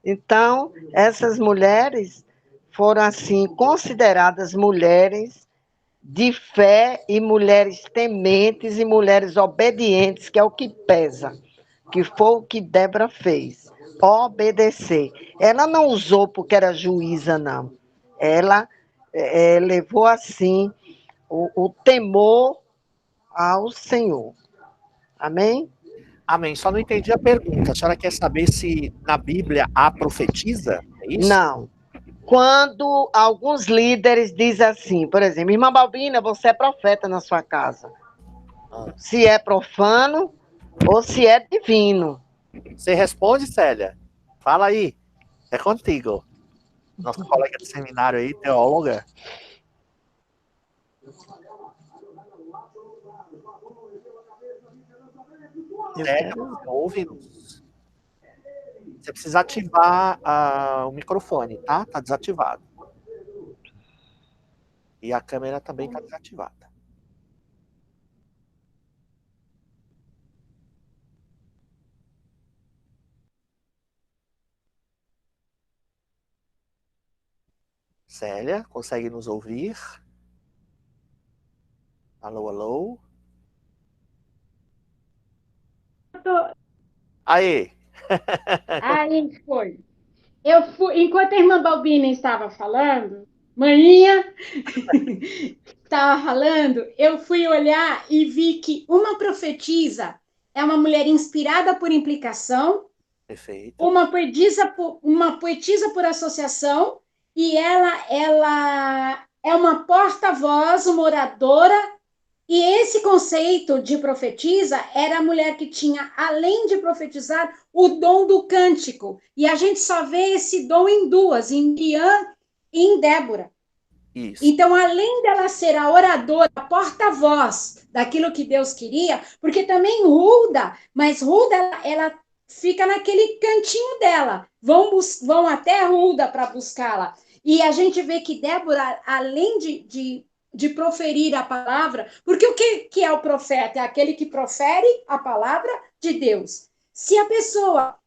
S3: Então, essas mulheres foram, assim, consideradas mulheres de fé e mulheres tementes e mulheres obedientes, que é o que pesa, que foi o que Débora fez, obedecer. Ela não usou porque era juíza, não. Ela levou, assim, o temor ao Senhor. Amém?
S1: Amém. Só não entendi a pergunta. A senhora quer saber se na Bíblia há profetisa? É isso?
S3: Não. quando alguns líderes dizem assim, por exemplo, irmã Balbina, você é profeta na sua casa. Se é profano ou se é divino.
S1: Você responde, Célia? Fala aí. É contigo. Nossa colega de seminário aí, teóloga. Célia, você ouve-nos? Você precisa ativar o microfone, tá? Tá desativado. E a câmera também tá desativada. Célia, consegue nos ouvir? Alô, alô? Aê!
S8: Aí foi. Eu fui, enquanto a irmã Balbina estava falando, manhinha estava falando, eu fui olhar e vi que uma profetisa é uma mulher inspirada por implicação,
S1: Perfeito.
S8: uma poetisa por associação, e ela é uma porta-voz, uma oradora. E esse conceito de profetisa era a mulher que tinha, além de profetizar, o dom do cântico. E a gente só vê esse dom em duas, em Miriam e em Débora.
S1: Isso.
S8: Então, além dela ser a oradora, a porta-voz daquilo que Deus queria, porque também Hulda, mas Hulda, ela fica naquele cantinho dela. Vão até Hulda para buscá-la. E a gente vê que Débora, além de proferir a palavra, porque o que é o profeta? É aquele que profere a palavra de Deus. Se a pessoa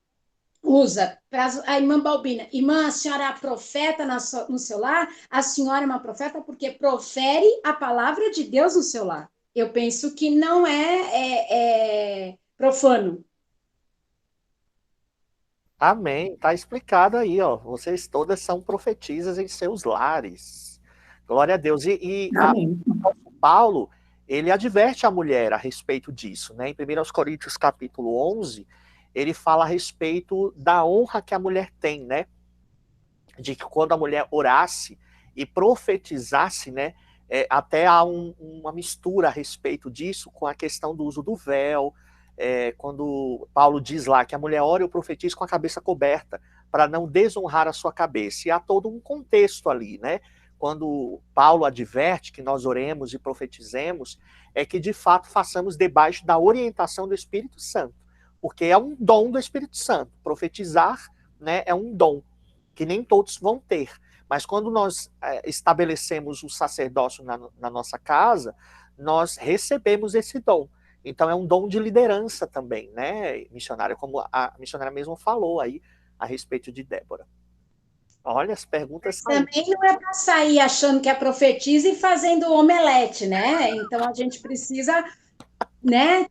S8: usa para a irmã Balbina, irmã, a senhora é a profeta no seu lar, a senhora é uma profeta porque profere a palavra de Deus no seu lar. Eu penso que não é profano.
S1: Amém. Tá explicado aí, ó. Vocês todas são profetisas em seus lares. Glória a Deus. O Paulo, ele adverte a mulher a respeito disso, né? Em 1 Coríntios capítulo 11, ele fala a respeito da honra que a mulher tem, né? De que quando a mulher orasse e profetizasse, né? Até há uma mistura a respeito disso com a questão do uso do véu, quando Paulo diz lá que a mulher ora e profetiza com a cabeça coberta, para não desonrar a sua cabeça. E há todo um contexto ali, né? Quando Paulo adverte que nós oremos e profetizemos, é que de fato façamos debaixo da orientação do Espírito Santo, porque é um dom do Espírito Santo. Profetizar, né, é um dom que nem todos vão ter. Mas quando nós estabelecemos o sacerdócio na nossa casa, nós recebemos esse dom. Então é um dom de liderança também, né, missionária, como a missionária mesmo falou aí a respeito de Débora. Olha, as perguntas
S8: também não é para sair achando que é profetisa e fazendo omelete, né? Então a gente precisa, né,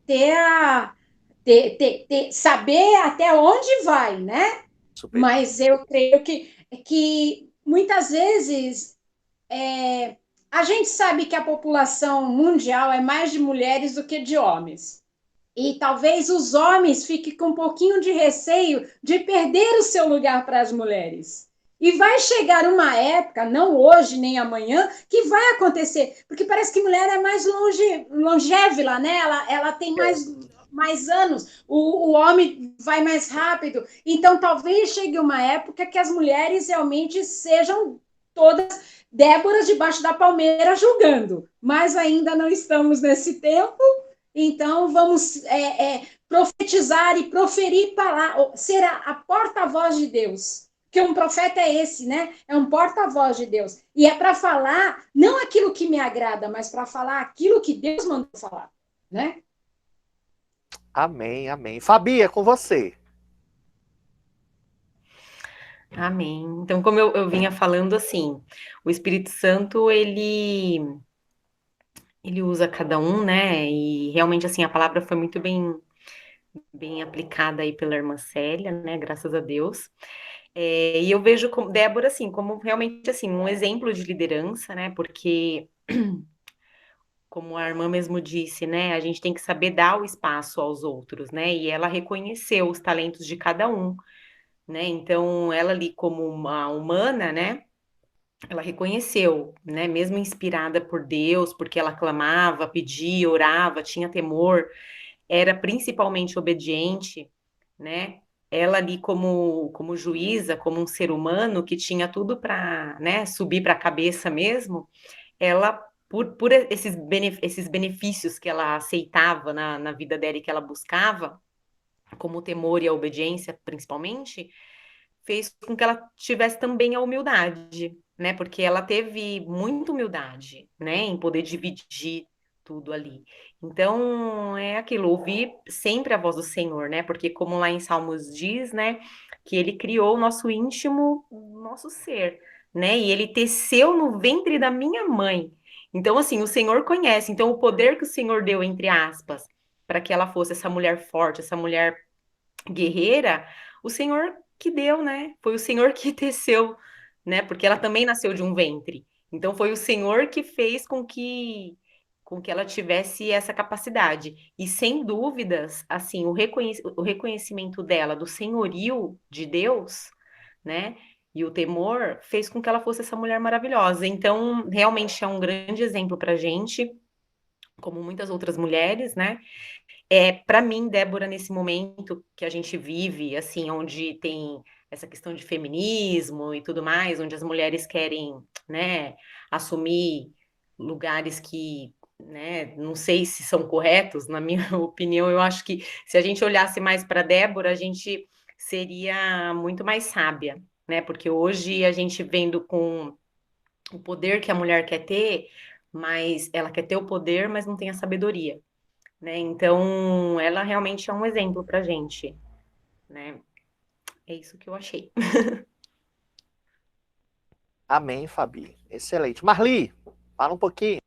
S8: saber até onde vai, né?
S1: Super.
S8: Mas eu creio que muitas vezes a gente sabe que a população mundial é mais de mulheres do que de homens. E talvez os homens fiquem com um pouquinho de receio de perder o seu lugar para as mulheres. E vai chegar uma época, não hoje nem amanhã, que vai acontecer. Porque parece que mulher é mais longeva, né? Ela tem mais anos, o homem vai mais rápido. Então, talvez chegue uma época que as mulheres realmente sejam todas Déboras debaixo da palmeira julgando. Mas ainda não estamos nesse tempo. Então, vamos profetizar e proferir palavras, ser a porta-voz de Deus. Porque um profeta é esse, né? É um porta-voz de Deus. E é para falar, não aquilo que me agrada, mas para falar aquilo que Deus mandou falar, né?
S1: Amém, amém. Fabi, é com você.
S7: Amém. Então, como eu vinha falando, assim, o Espírito Santo, ele usa cada um, né? E realmente, assim, a palavra foi muito bem aplicada aí pela irmã Célia, né? Graças a Deus. E eu vejo Débora, assim, como realmente, assim, um exemplo de liderança, né? Porque, como a irmã mesmo disse, né? A gente tem que saber dar o espaço aos outros, né? E ela reconheceu os talentos de cada um, né? Então, ela ali como uma humana, né? ela reconheceu, né, mesmo inspirada por Deus, porque ela clamava, pedia, orava, tinha temor, era principalmente obediente, né? Ela ali como juíza, como um ser humano que tinha tudo para, né, subir para a cabeça mesmo, ela por esses benefícios que ela aceitava na vida dela e que ela buscava, como o temor e a obediência, principalmente, fez com que ela tivesse também a humildade, né? Porque ela teve muita humildade, né? Em poder dividir tudo ali. Então, é aquilo, ouvir sempre a voz do Senhor, né? Porque como lá em Salmos diz, né? Que ele criou o nosso íntimo, o nosso ser, né? E ele teceu no ventre da minha mãe. Então, assim, o Senhor conhece. Então, o poder que o Senhor deu, entre aspas, para que ela fosse essa mulher forte, essa mulher guerreira, o Senhor que deu, né? Foi o Senhor que teceu, né? Porque ela também nasceu de um ventre. Então foi o Senhor que fez com que ela tivesse essa capacidade. E sem dúvidas, assim, o reconhecimento dela do senhorio de Deus, né? E o temor fez com que ela fosse essa mulher maravilhosa. Então, realmente é um grande exemplo para gente, como muitas outras mulheres, né? Para mim, Débora, nesse momento que a gente vive, assim, onde tem essa questão de feminismo e tudo mais, onde as mulheres querem, né, assumir lugares que, né, não sei se são corretos, na minha opinião, eu acho que se a gente olhasse mais para Débora, a gente seria muito mais sábia, né? Porque hoje a gente vendo com o poder que a mulher quer ter, mas ela quer ter o poder, mas não tem a sabedoria, né? Então, ela realmente é um exemplo para gente, né? É isso que eu achei.
S1: Amém, Fabi. Excelente. Marli, fala um pouquinho.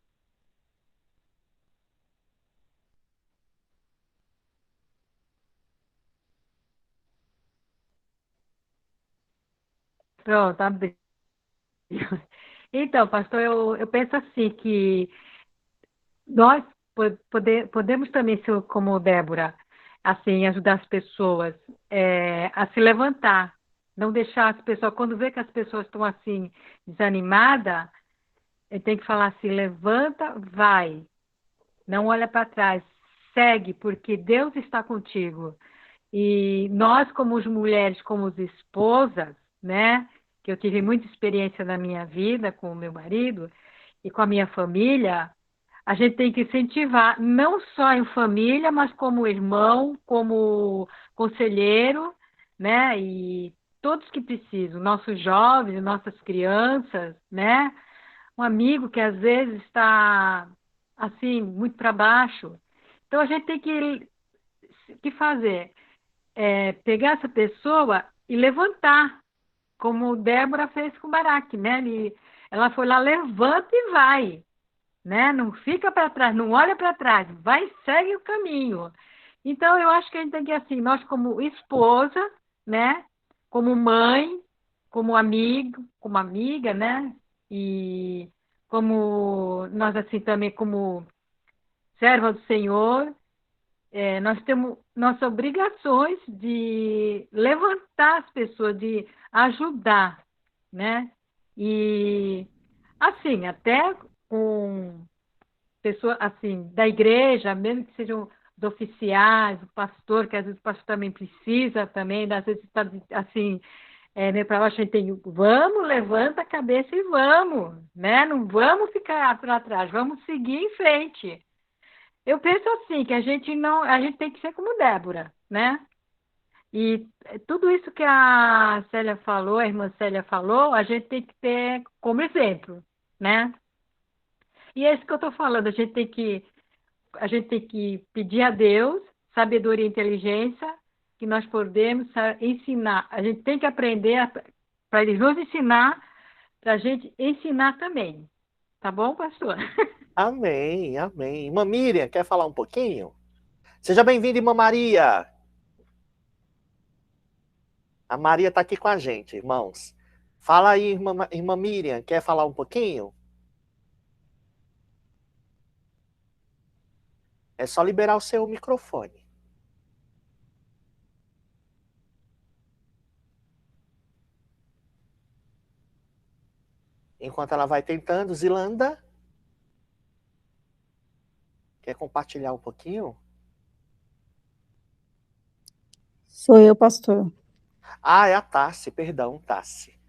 S4: Pronto, abri. Então, pastor, eu penso assim que nós podemos também ser como Débora, assim, ajudar as pessoas a se levantar, não deixar as pessoas, quando vê que as pessoas estão assim desanimadas, tem que falar assim, levanta, vai, não olha para trás, segue, porque Deus está contigo. E nós, como as mulheres, como as esposas, né, que eu tive muita experiência na minha vida com o meu marido e com a minha família, a gente tem que incentivar, não só em família, mas como irmão, como conselheiro, né? E todos que precisam, nossos jovens, nossas crianças, né? Um amigo que às vezes está assim, muito para baixo. Então a gente tem que fazer pegar essa pessoa e levantar, como Débora fez com Baraque, né? Ela foi lá, levanta e vai, né? Não fica para trás, não olha para trás, vai e segue o caminho. Então, eu acho que a gente tem que, assim, nós como esposa, né? Como mãe, como amigo, como amiga, né? E como nós, assim, também como serva do Senhor, nós temos nossas obrigações de levantar as pessoas, de ajudar, né? E, assim, até com pessoas assim, da igreja, mesmo que sejam os oficiais, o pastor, que às vezes o pastor também precisa também, às vezes está assim, meio para baixo, a gente tem, vamos, levanta a cabeça e vamos, né? Não vamos ficar para trás, vamos seguir em frente. Eu penso assim, que a gente não, a gente tem que ser como Débora, né? E tudo isso que a Célia falou, a irmã Célia falou, a gente tem que ter como exemplo, né? E é isso que eu estou falando, a gente tem que pedir a Deus sabedoria e inteligência que nós podemos ensinar. A gente tem que aprender para eles nos ensinar, para a gente ensinar também. Tá bom, pastor?
S1: Amém, amém. Irmã Miriam, quer falar um pouquinho? Seja bem-vinda, irmã Maria. A Maria está aqui com a gente, irmãos. Fala aí, irmã Miriam, quer falar um pouquinho? É só liberar o seu microfone. Enquanto ela vai tentando, Zilanda, quer compartilhar um pouquinho?
S9: Sou eu, pastor.
S1: Ah, é a Tassi, perdão, Tassi.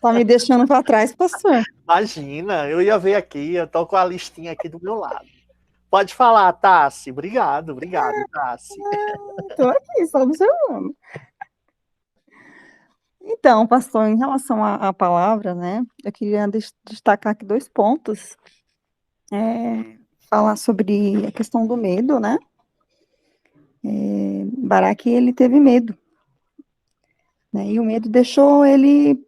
S9: Tá me deixando para trás, pastor.
S1: Imagina, eu ia ver aqui, eu tô com a listinha aqui do meu lado. Pode falar, Tassi. Obrigado, Tassi.
S9: Estou aqui, só observando. Então, pastor, em relação à palavra, né, eu queria destacar aqui 2 pontos. Falar sobre a questão do medo, né? Baraque, ele teve medo, né? E o medo deixou ele,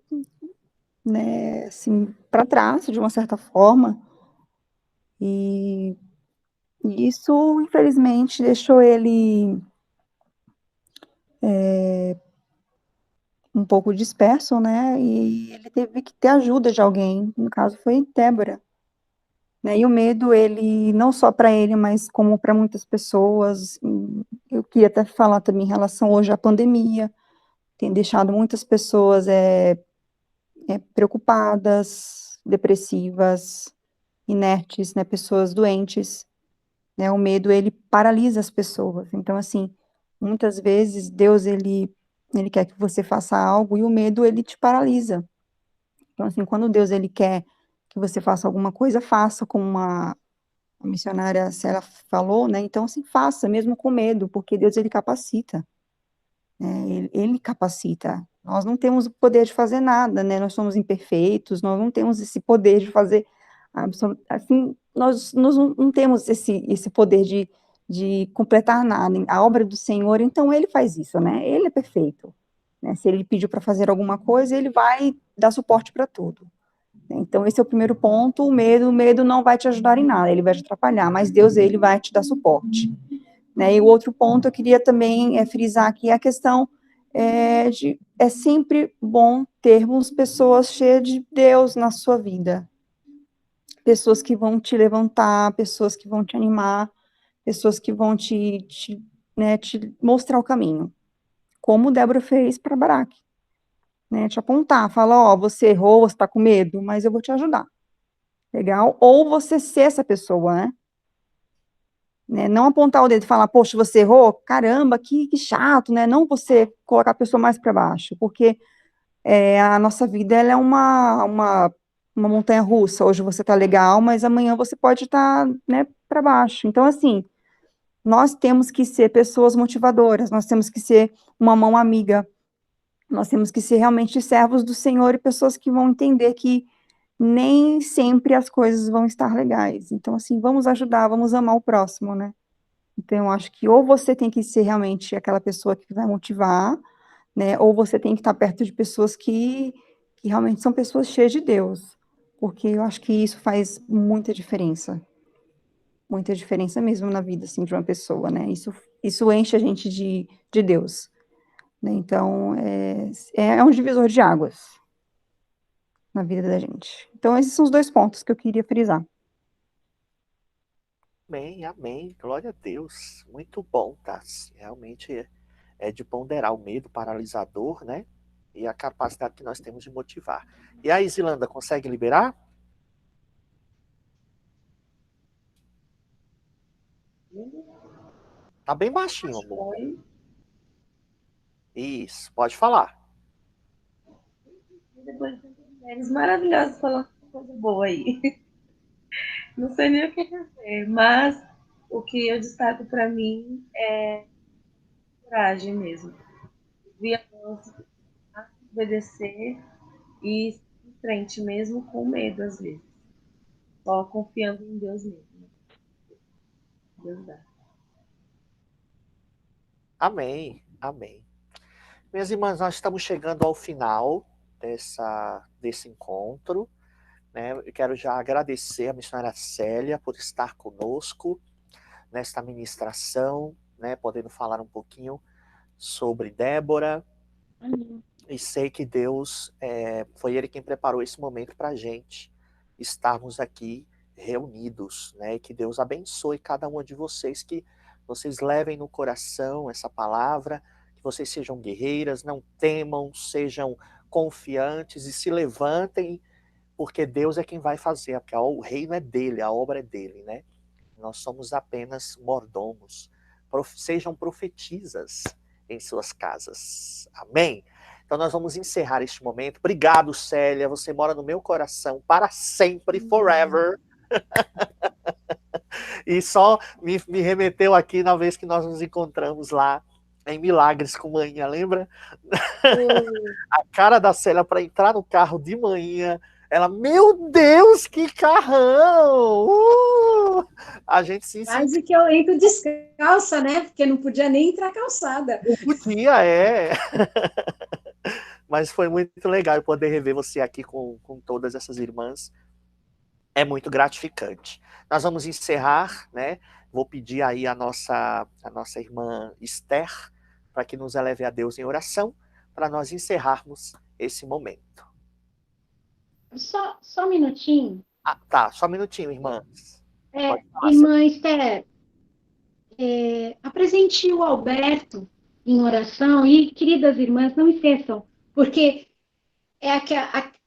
S9: né, assim, para trás, de uma certa forma. E isso, infelizmente, deixou ele um pouco disperso, né? E ele teve que ter ajuda de alguém. No caso, foi Débora. Né? E o medo, ele, não só para ele, mas como para muitas pessoas. Eu queria até falar também em relação hoje à pandemia, tem deixado muitas pessoas preocupadas, depressivas, inertes, né? Pessoas doentes. Né? O medo, ele paralisa as pessoas. Então, assim, muitas vezes Deus, ele quer que você faça algo e o medo, ele te paralisa. Então, assim, quando Deus, ele quer que você faça alguma coisa, faça, como a missionária Célia falou, né? Então, assim, faça, mesmo com medo, porque Deus, ele capacita, né? Ele capacita. Nós não temos o poder de fazer nada, né? Nós somos imperfeitos, nós não temos esse poder de fazer, assim, nós não temos esse poder de completar nada. A obra do Senhor, então, ele faz isso, né? Ele é perfeito. Né? Se ele pediu para fazer alguma coisa, ele vai dar suporte para tudo. Então, esse é o primeiro ponto. O medo não vai te ajudar em nada, ele vai te atrapalhar, mas Deus, ele vai te dar suporte. Né? E o outro ponto, eu queria também frisar aqui a questão é sempre bom termos pessoas cheias de Deus na sua vida. Pessoas que vão te levantar, pessoas que vão te animar, pessoas que vão te mostrar o caminho. Como Débora fez para Baraque. Né, te apontar, falar, ó, você errou, você tá com medo, mas eu vou te ajudar. Legal? Ou você ser essa pessoa, né? Não apontar o dedo e falar, poxa, você errou? Caramba, que chato, né? Não você colocar a pessoa mais para baixo, porque a nossa vida, ela é uma montanha russa. Hoje você tá legal, mas amanhã você pode estar, né, para baixo. Então, assim, nós temos que ser pessoas motivadoras, nós temos que ser uma mão amiga, nós temos que ser realmente servos do Senhor e pessoas que vão entender que nem sempre as coisas vão estar legais. Então, assim, vamos ajudar, vamos amar o próximo, né? Então, eu acho que ou você tem que ser realmente aquela pessoa que vai motivar, né? Ou você tem que estar perto de pessoas que realmente são pessoas cheias de Deus. Porque eu acho que isso faz muita diferença. Muita diferença mesmo na vida, assim, de uma pessoa, né? Isso enche a gente de Deus. Né? Então, é um divisor de águas na vida da gente. Então, esses são os 2 pontos que eu queria frisar.
S1: Amém, amém. Glória a Deus. Muito bom, Tassi. Realmente é de ponderar o medo paralisador, né? E a capacidade que nós temos de motivar. E aí, Zilanda, consegue liberar? Tá bem baixinho, amor. Isso, pode falar.
S10: Depois de mulheres maravilhosas falando coisa boa aí. Não sei nem o que dizer, mas o que eu destaco para mim é coragem mesmo. Via obedecer e ir em frente mesmo com medo às vezes. Só confiando em Deus mesmo. Deus dá.
S1: Amém, amém. Minhas irmãs, nós estamos chegando ao final desse encontro. Né? Eu quero já agradecer a missionária Célia por estar conosco nesta ministração, né? Podendo falar um pouquinho sobre Débora. E sei que Deus, foi Ele quem preparou esse momento para a gente estarmos aqui reunidos, né? E que Deus abençoe cada uma de vocês, que vocês levem no coração essa palavra, que vocês sejam guerreiras, não temam, sejam confiantes e se levantem porque Deus é quem vai fazer, porque o reino é dele, a obra é dele, né? Nós somos apenas mordomos. Sejam profetisas em suas casas. Amém? Então nós vamos encerrar este momento. Obrigado, Célia. Você mora no meu coração para sempre, forever. E só me remeteu aqui na vez que nós nos encontramos lá em Milagres com manhã, lembra? A cara da Célia para entrar no carro de manhã. Ela, meu Deus, que carrão! A gente se
S8: Quase que eu entro descalça, né? Porque não podia nem entrar calçada.
S1: Não podia, é. Mas foi muito legal poder rever você aqui com todas essas irmãs. É muito gratificante. Nós vamos encerrar, né? Vou pedir aí a nossa irmã Esther para que nos eleve a Deus em oração, para nós encerrarmos esse momento.
S5: Só um minutinho.
S1: Ah, tá, só um minutinho, irmãs.
S5: Irmã Esther, apresente o Alberto em oração e, queridas irmãs, não esqueçam, porque é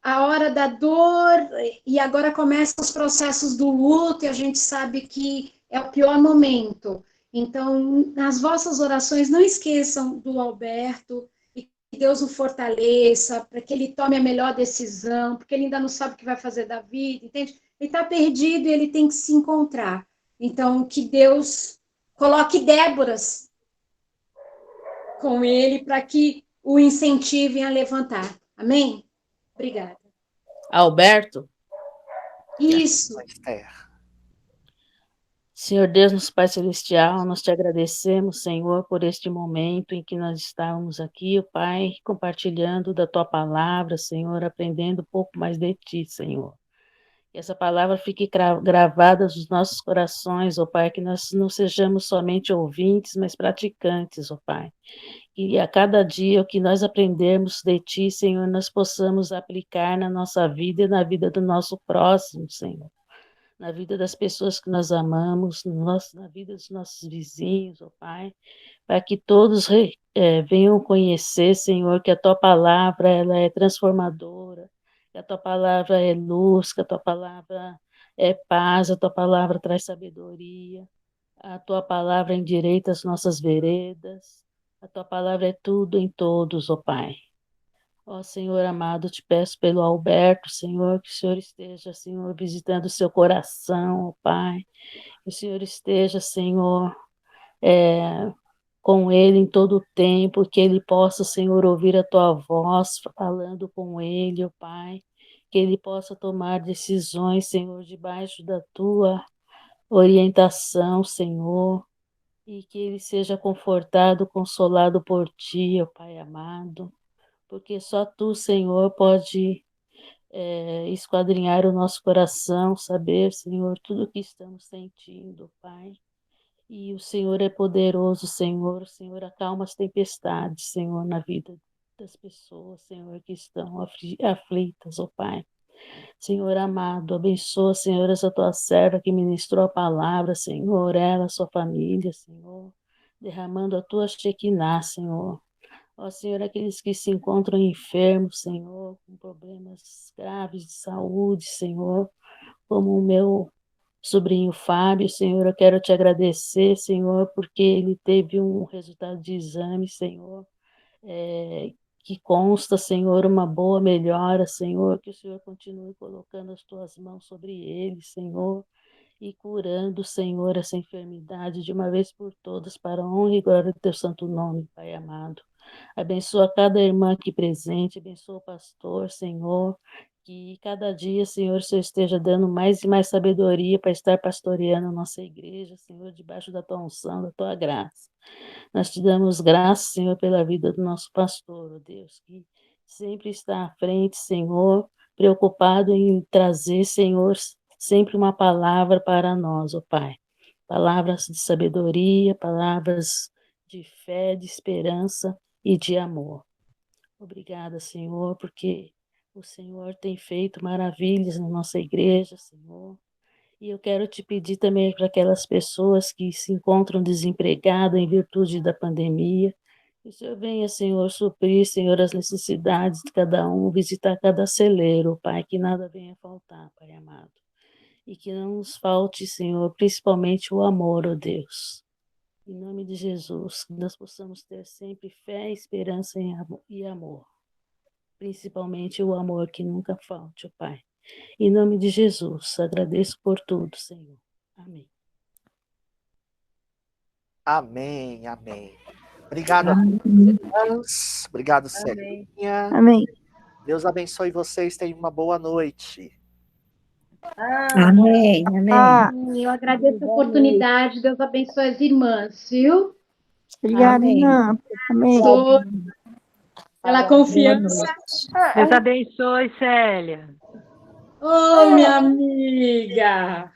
S5: a hora da dor e agora começam os processos do luto e a gente sabe que é o pior momento. Então, nas vossas orações, não esqueçam do Alberto e que Deus o fortaleça para que ele tome a melhor decisão, porque ele ainda não sabe o que vai fazer da vida, entende? Ele está perdido e ele tem que se encontrar. Então, que Deus coloque Déboras com ele para que o incentivem a levantar. Amém? Obrigada.
S6: Alberto?
S5: Isso.
S6: Senhor Deus, nosso Pai Celestial, nós te agradecemos, Senhor, por este momento em que nós estávamos aqui, ó Pai, compartilhando da tua palavra, Senhor, aprendendo um pouco mais de ti, Senhor. Que essa palavra fique gravada nos nossos corações, ó Pai, que nós não sejamos somente ouvintes, mas praticantes, ó Pai. E a cada dia o que nós aprendermos de Ti, Senhor, nós possamos aplicar na nossa vida e na vida do nosso próximo, Senhor. Na vida das pessoas que nós amamos, na vida dos nossos vizinhos, ó Pai, para que todos venham conhecer, Senhor, que a Tua palavra ela é transformadora, que a Tua palavra é luz, que a Tua palavra é paz, a Tua palavra traz sabedoria, a Tua palavra endireita as nossas veredas, a Tua palavra é tudo em todos, ó Pai. Ó Senhor amado, te peço pelo Alberto, Senhor, que o Senhor esteja, Senhor, visitando o seu coração, ó Pai, que o Senhor esteja, Senhor, com ele em todo o tempo, que ele possa, Senhor, ouvir a tua voz falando com ele, ó Pai, que ele possa tomar decisões, Senhor, debaixo da tua orientação, Senhor, e que ele seja confortado, consolado por ti, ó Pai amado, porque só tu, Senhor, pode esquadrinhar o nosso coração, saber, Senhor, tudo o que estamos sentindo, Pai. E o Senhor é poderoso, Senhor. O Senhor acalma as tempestades, Senhor, na vida das pessoas, Senhor, que estão aflitas, ó Pai. Senhor amado, abençoa, Senhor, essa tua serva que ministrou a palavra, Senhor, ela, sua família, Senhor, derramando a tua Shekinah, Senhor. Ó Senhor, aqueles que se encontram enfermos, Senhor, com problemas graves de saúde, Senhor, como o meu sobrinho Fábio, Senhor, eu quero te agradecer, Senhor, porque ele teve um resultado de exame, Senhor, que consta, Senhor, uma boa melhora, Senhor, que o Senhor continue colocando as tuas mãos sobre ele, Senhor, e curando, Senhor, essa enfermidade de uma vez por todas, para a honra e glória do teu santo nome, Pai amado. Abençoa cada irmã aqui presente, abençoa o pastor, Senhor, que cada dia, Senhor, o Senhor esteja dando mais e mais sabedoria para estar pastoreando a nossa igreja, Senhor, debaixo da tua unção, da tua graça. Nós te damos graça, Senhor, pela vida do nosso pastor, ó Deus, que sempre está à frente, Senhor, preocupado em trazer, Senhor, sempre uma palavra para nós, ó Pai. Palavras de sabedoria, palavras de fé, de esperança e de amor. Obrigada, Senhor, porque o Senhor tem feito maravilhas na nossa igreja, Senhor. E eu quero te pedir também para aquelas pessoas que se encontram desempregadas em virtude da pandemia, Que o Senhor venha, Senhor, suprir, Senhor, as necessidades de cada um, visitar cada celeiro, Pai, que nada venha faltar, Pai amado. E que não nos falte, Senhor, principalmente o amor, ó Deus. Em nome de Jesus, que nós possamos ter sempre fé, esperança e amor. Principalmente o amor que nunca falte, ó Pai. Em nome de Jesus, agradeço por tudo, Senhor. Amém.
S1: Amém, amém. Obrigado a todos, irmãs. Obrigado,
S10: Amém.
S1: Celinha.
S9: Amém.
S1: Deus abençoe vocês. Tenham uma boa noite.
S2: Amém, amém.
S9: Ah,
S8: Eu agradeço a oportunidade. Deus abençoe as irmãs, viu?
S9: obrigada,
S2: Amém.
S9: irmã. Amém.
S8: Sou pela
S2: Boa
S8: confiança.
S2: noite.
S4: Deus abençoe, Célia.
S8: Ô, minha amiga!